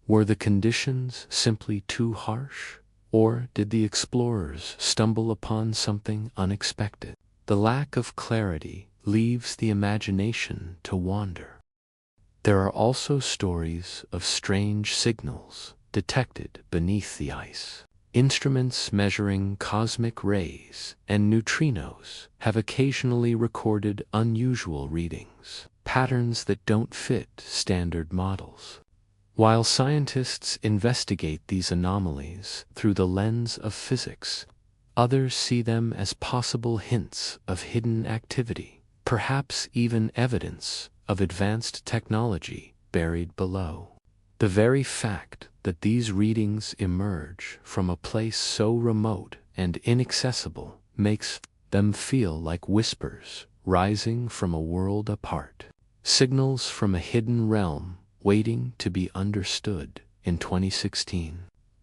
S1: Were the conditions simply too harsh, or did the explorers stumble upon something unexpected? The lack of clarity leaves the imagination to wander. There are also stories of strange signals detected beneath the ice. Instruments measuring cosmic rays and neutrinos have occasionally recorded unusual readings, patterns that don't fit standard models. While scientists investigate these anomalies through the lens of physics, others see them as possible hints of hidden activity, perhaps even evidence of advanced technology buried below. The very fact that these readings emerge from a place so remote and inaccessible makes them feel like whispers rising from a world apart, signals from a hidden realm waiting to be understood. In 2016,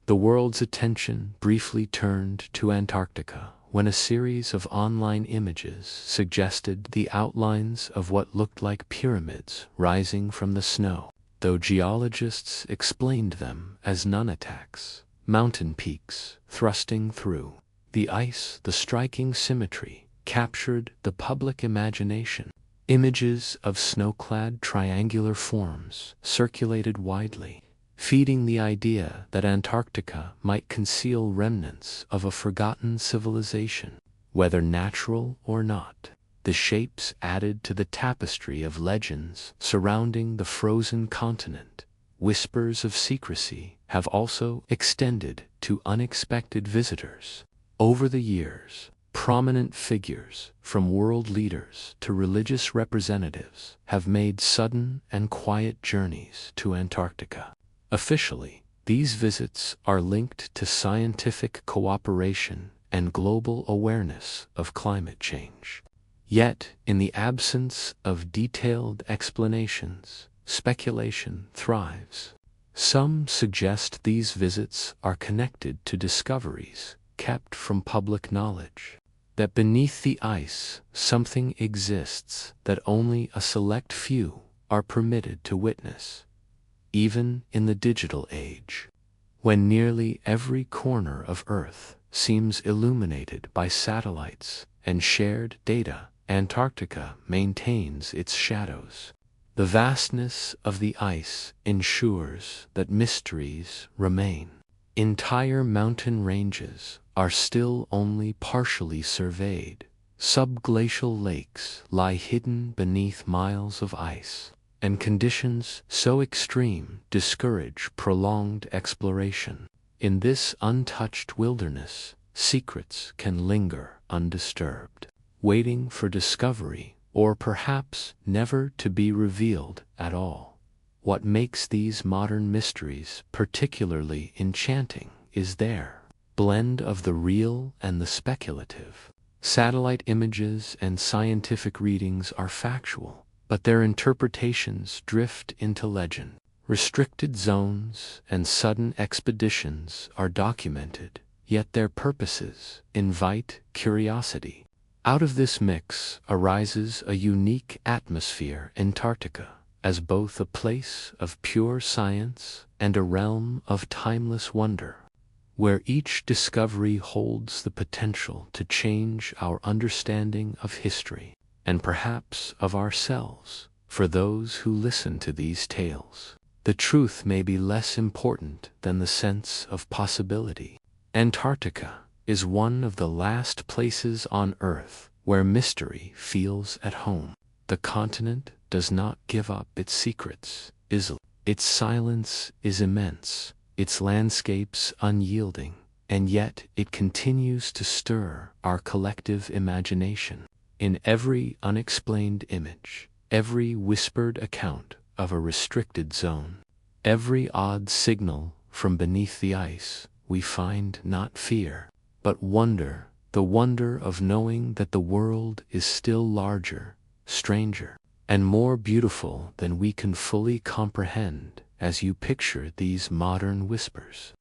S1: the world's attention briefly turned to Antarctica when a series of online images suggested the outlines of what looked like pyramids rising from the snow, though geologists explained them as nunataks, mountain peaks thrusting through the ice. The striking symmetry captured the public imagination. Images of snow-clad triangular forms circulated widely, feeding the idea that Antarctica might conceal remnants of a forgotten civilization. Whether natural or not, the shapes added to the tapestry of legends surrounding the frozen continent. Whispers of secrecy have also extended to unexpected visitors. Over the years, prominent figures, from world leaders to religious representatives, have made sudden and quiet journeys to Antarctica. Officially, these visits are linked to scientific cooperation and global awareness of climate change. Yet, in the absence of detailed explanations, speculation thrives. Some suggest these visits are connected to discoveries kept from public knowledge, that beneath the ice something exists that only a select few are permitted to witness. Even in the digital age, when nearly every corner of Earth seems illuminated by satellites and shared data, Antarctica maintains its shadows. The vastness of the ice ensures that mysteries remain. Entire mountain ranges are still only partially surveyed. Subglacial lakes lie hidden beneath miles of ice, and conditions so extreme discourage prolonged exploration. In this untouched wilderness, secrets can linger undisturbed, waiting for discovery or perhaps never to be revealed at all. What makes these modern mysteries particularly enchanting is their blend of the real and the speculative. Satellite images and scientific readings are factual, but their interpretations drift into legend. Restricted zones and sudden expeditions are documented, yet their purposes invite curiosity. Out of this mix arises a unique atmosphere, Antarctica, as both a place of pure science and a realm of timeless wonder, where each discovery holds the potential to change our understanding of history and perhaps of ourselves. For those who listen to these tales, the truth may be less important than the sense of possibility. Antarctica is one of the last places on Earth where mystery feels at home. The continent does not give up its secrets easily. Its silence is immense, its landscapes unyielding, and yet it continues to stir our collective imagination. In every unexplained image, every whispered account of a restricted zone, every odd signal from beneath the ice, we find not fear, but wonder, the wonder of knowing that the world is still larger, stranger, and more beautiful than we can fully comprehend. As you picture these modern whispers,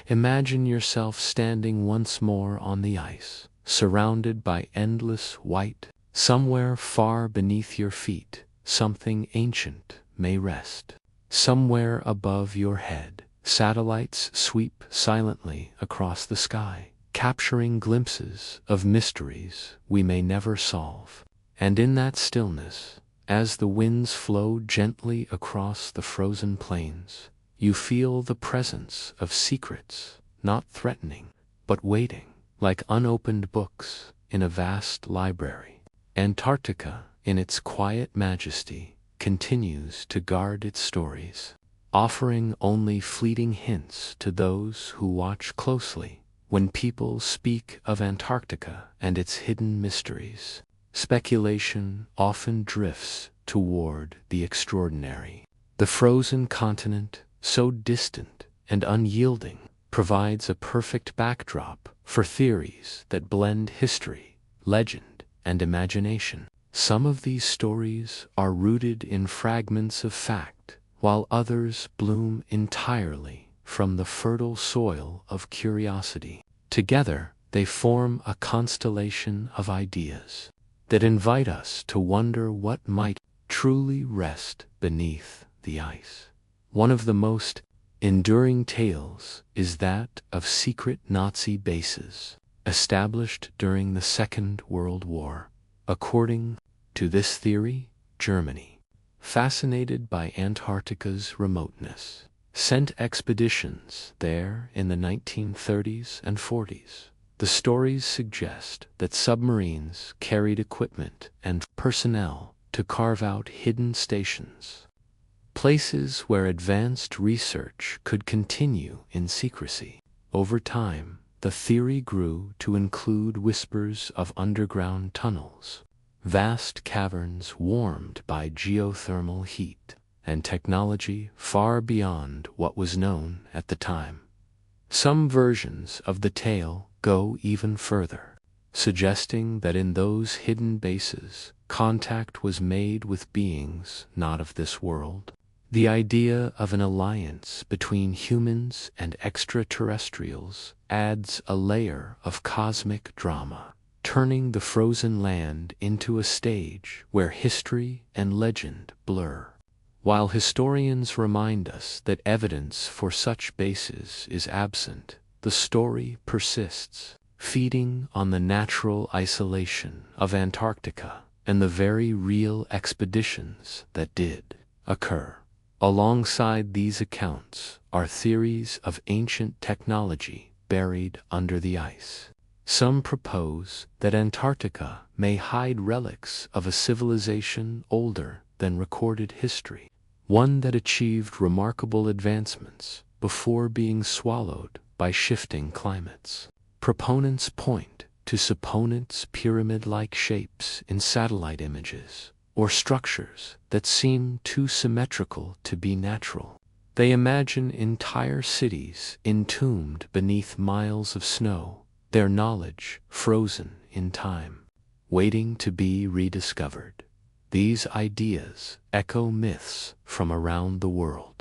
S1: imagine yourself standing once more on the ice, surrounded by endless white. Somewhere far beneath your feet, something ancient may rest. Somewhere above your head, satellites sweep silently across the sky, capturing glimpses of mysteries we may never solve. And in that stillness, as the winds flow gently across the frozen plains, you feel the presence of secrets, not threatening, but waiting, like unopened books in a vast library. Antarctica, in its quiet majesty, continues to guard its stories, offering only fleeting hints to those who watch closely. When people speak of Antarctica and its hidden mysteries, speculation often drifts toward the extraordinary. The frozen continent, so distant and unyielding, provides a perfect backdrop for theories that blend history, legend, and imagination. Some of these stories are rooted in fragments of fact, while others bloom entirely from the fertile soil of curiosity. Together, they form a constellation of ideas that invite us to wonder what might truly rest beneath the ice. One of the most enduring tales is that of secret Nazi bases established during the Second World War. According to this theory, Germany, fascinated by Antarctica's remoteness, sent expeditions there in the 1930s and 40s. The stories suggest that submarines carried equipment and personnel to carve out hidden stations, places where advanced research could continue in secrecy. Over time, the theory grew to include whispers of underground tunnels, vast caverns warmed by geothermal heat, and technology far beyond what was known at the time. Some versions of the tale go even further, suggesting that in those hidden bases, contact was made with beings not of this world. The idea of an alliance between humans and extraterrestrials adds a layer of cosmic drama, turning the frozen land into a stage where history and legend blur. While historians remind us that evidence for such bases is absent, the story persists, feeding on the natural isolation of Antarctica and the very real expeditions that did occur. Alongside these accounts are theories of ancient technology buried under the ice. Some propose that Antarctica may hide relics of a civilization older than recorded history, one that achieved remarkable advancements before being swallowed by shifting climates. Proponents point to supponents' pyramid-like shapes in satellite images, or structures that seem too symmetrical to be natural. They imagine entire cities entombed beneath miles of snow, their knowledge frozen in time, waiting to be rediscovered. These ideas echo myths from around the world.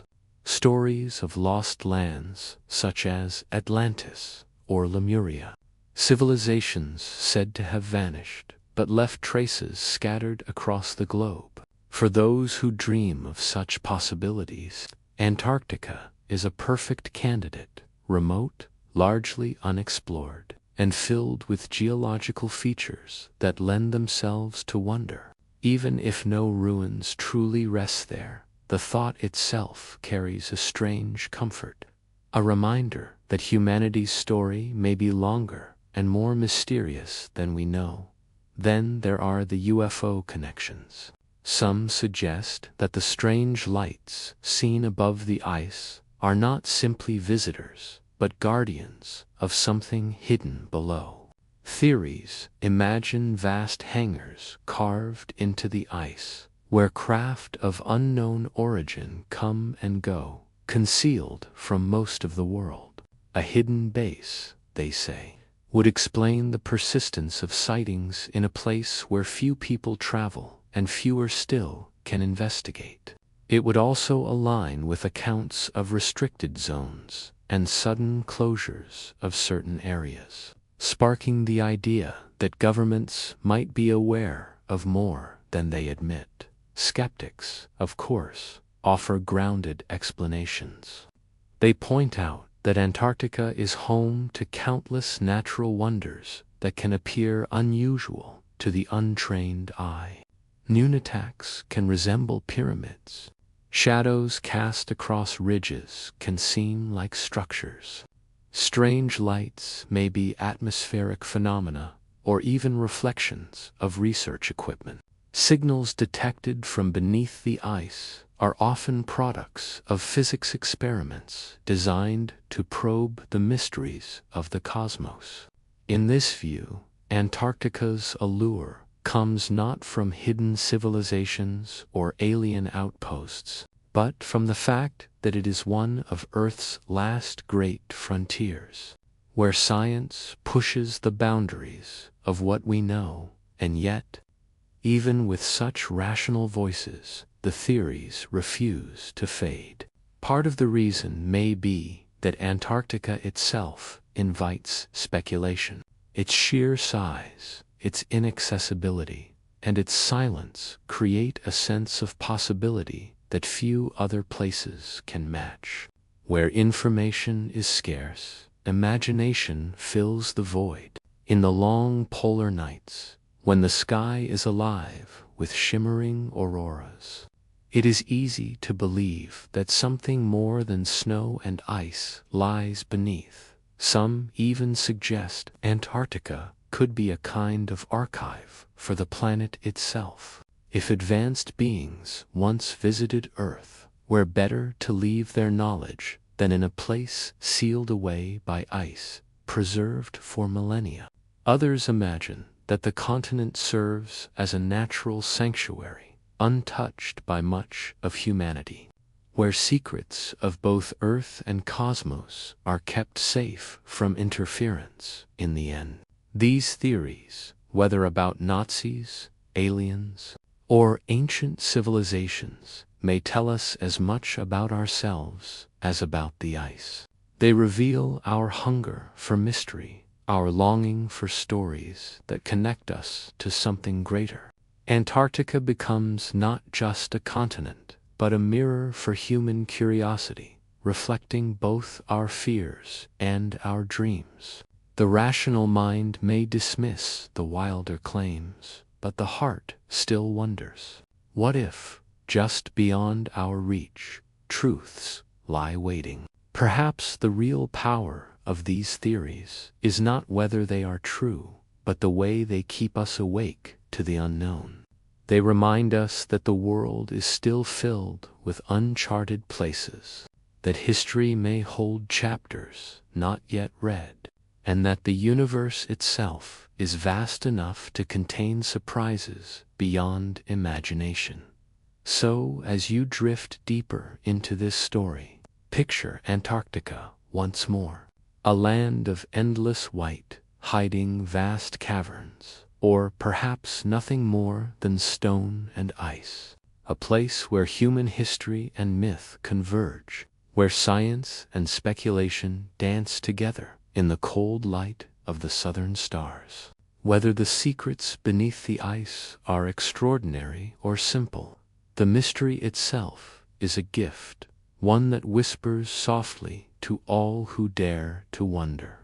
S1: Stories of lost lands such as Atlantis or Lemuria. Civilizations said to have vanished, but left traces scattered across the globe. For those who dream of such possibilities, Antarctica is a perfect candidate, remote, largely unexplored, and filled with geological features that lend themselves to wonder. Even if no ruins truly rest there, the thought itself carries a strange comfort, a reminder that humanity's story may be longer and more mysterious than we know. Then there are the UFO connections. Some suggest that the strange lights seen above the ice are not simply visitors, but guardians of something hidden below. Theories imagine vast hangars carved into the ice, where craft of unknown origin come and go, concealed from most of the world. A hidden base, they say, would explain the persistence of sightings in a place where few people travel and fewer still can investigate. It would also align with accounts of restricted zones and sudden closures of certain areas, sparking the idea that governments might be aware of more than they admit. Skeptics, of course, offer grounded explanations. They point out that Antarctica is home to countless natural wonders that can appear unusual to the untrained eye. Nunataks can resemble pyramids. Shadows cast across ridges can seem like structures. Strange lights may be atmospheric phenomena or even reflections of research equipment. Signals detected from beneath the ice are often products of physics experiments designed to probe the mysteries of the cosmos. In this view, Antarctica's allure comes not from hidden civilizations or alien outposts, but from the fact that it is one of Earth's last great frontiers, where science pushes the boundaries of what we know, and yet, even with such rational voices, the theories refuse to fade. Part of the reason may be that Antarctica itself invites speculation. Its sheer size, its inaccessibility, and its silence create a sense of possibility that few other places can match. Where information is scarce, imagination fills the void. In the long polar nights, when the sky is alive with shimmering auroras, it is easy to believe that something more than snow and ice lies beneath. Some even suggest Antarctica could be a kind of archive for the planet itself. If advanced beings once visited Earth, where better to leave their knowledge than in a place sealed away by ice, preserved for millennia. Others imagine that the continent serves as a natural sanctuary, untouched by much of humanity, where secrets of both Earth and cosmos are kept safe from interference in the end. These theories, whether about Nazis, aliens, or ancient civilizations, may tell us as much about ourselves as about the ice. They reveal our hunger for mystery, our longing for stories that connect us to something greater. Antarctica becomes not just a continent, but a mirror for human curiosity, reflecting both our fears and our dreams. The rational mind may dismiss the wilder claims, but the heart still wonders. What if, just beyond our reach, truths lie waiting? Perhaps the real power of these theories is not whether they are true, but the way they keep us awake to the unknown. They remind us that the world is still filled with uncharted places, that history may hold chapters not yet read, and that the universe itself is vast enough to contain surprises beyond imagination. So, as you drift deeper into this story, picture Antarctica once more, a land of endless white, hiding vast caverns, or perhaps nothing more than stone and ice, a place where human history and myth converge, where science and speculation dance together in the cold light of the southern stars. Whether the secrets beneath the ice are extraordinary or simple, the mystery itself is a gift, one that whispers softly to all who dare to wonder.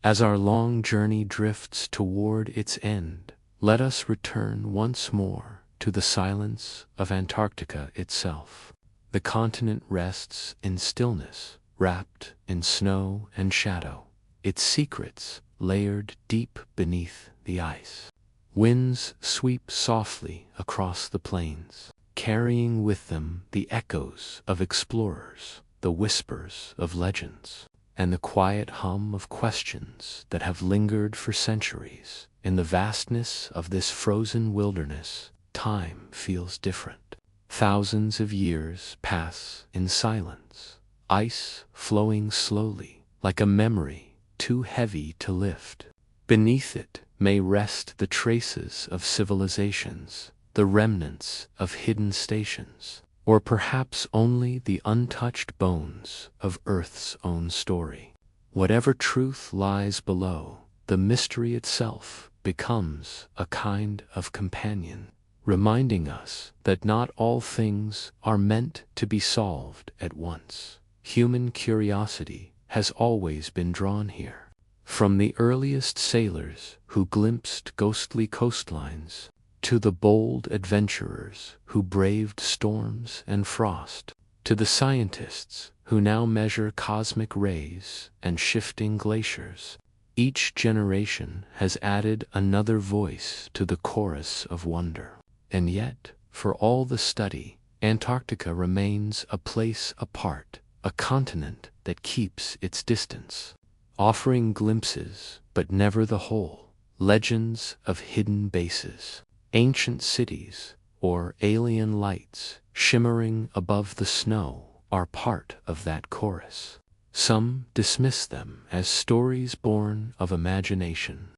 S1: As our long journey drifts toward its end, let us return once more to the silence of Antarctica itself. The continent rests in stillness, wrapped in snow and shadow, its secrets layered deep beneath the ice. Winds sweep softly across the plains, carrying with them the echoes of explorers, the whispers of legends, and the quiet hum of questions that have lingered for centuries. In the vastness of this frozen wilderness, time feels different. Thousands of years pass in silence, ice flowing slowly, like a memory too heavy to lift. Beneath it may rest the traces of civilizations, the remnants of hidden stations, or perhaps only the untouched bones of Earth's own story. Whatever truth lies below, the mystery itself becomes a kind of companion, reminding us that not all things are meant to be solved at once. Human curiosity has always been drawn here. From the earliest sailors who glimpsed ghostly coastlines, to the bold adventurers who braved storms and frost, to the scientists who now measure cosmic rays and shifting glaciers, each generation has added another voice to the chorus of wonder. And yet, for all the study, Antarctica remains a place apart, a continent that keeps its distance, offering glimpses, but never the whole, legends of hidden bases, ancient cities, or alien lights shimmering above the snow are part of that chorus. Some dismiss them as stories born of imagination.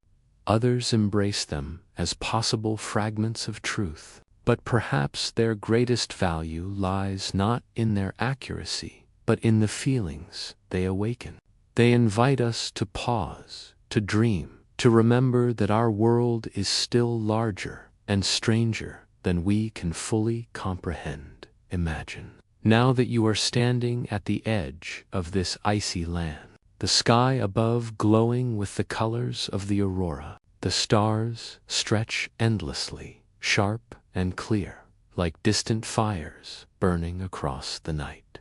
S1: Others embrace them as possible fragments of truth. But perhaps their greatest value lies not in their accuracy, but in the feelings they awaken. They invite us to pause, to dream, to remember that our world is still larger and stranger than we can fully comprehend. Imagine. Now that you are standing at the edge of this icy land, the sky above glowing with the colors of the aurora, the stars stretch endlessly, sharp and clear, like distant fires burning across the night.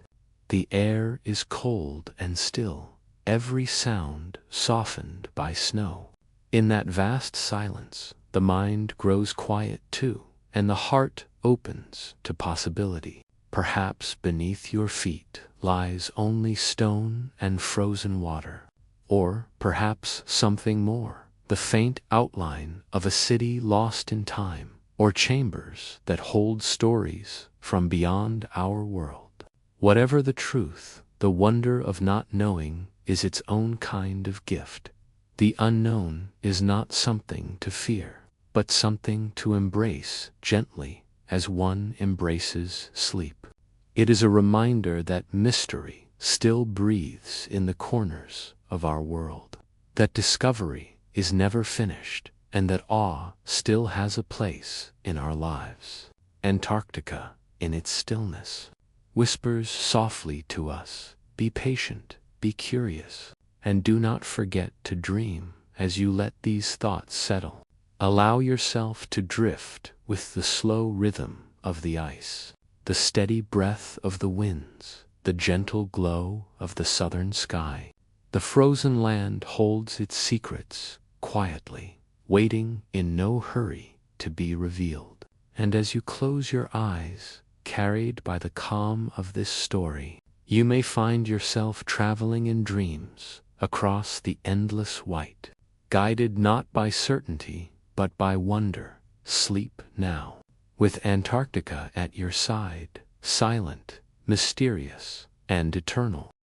S1: The air is cold and still, every sound softened by snow. In that vast silence, the mind grows quiet too, and the heart opens to possibility. Perhaps beneath your feet lies only stone and frozen water, or perhaps something more, the faint outline of a city lost in time, or chambers that hold stories from beyond our world. Whatever the truth, the wonder of not knowing is its own kind of gift. The unknown is not something to fear, but something to embrace gently as one embraces sleep. It is a reminder that mystery still breathes in the corners of our world, that discovery is never finished, and that awe still has a place in our lives. Antarctica, in its stillness, whispers softly to us, "Be patient, be curious, and do not forget to dream." As you let these thoughts settle, allow yourself to drift with the slow rhythm of the ice, the steady breath of the winds, the gentle glow of the southern sky. The frozen land holds its secrets quietly, waiting in no hurry to be revealed. And as you close your eyes, carried by the calm of this story, you may find yourself traveling in dreams across the endless white, guided not by certainty but by wonder. Sleep now, with Antarctica at your side, silent, mysterious, and eternal.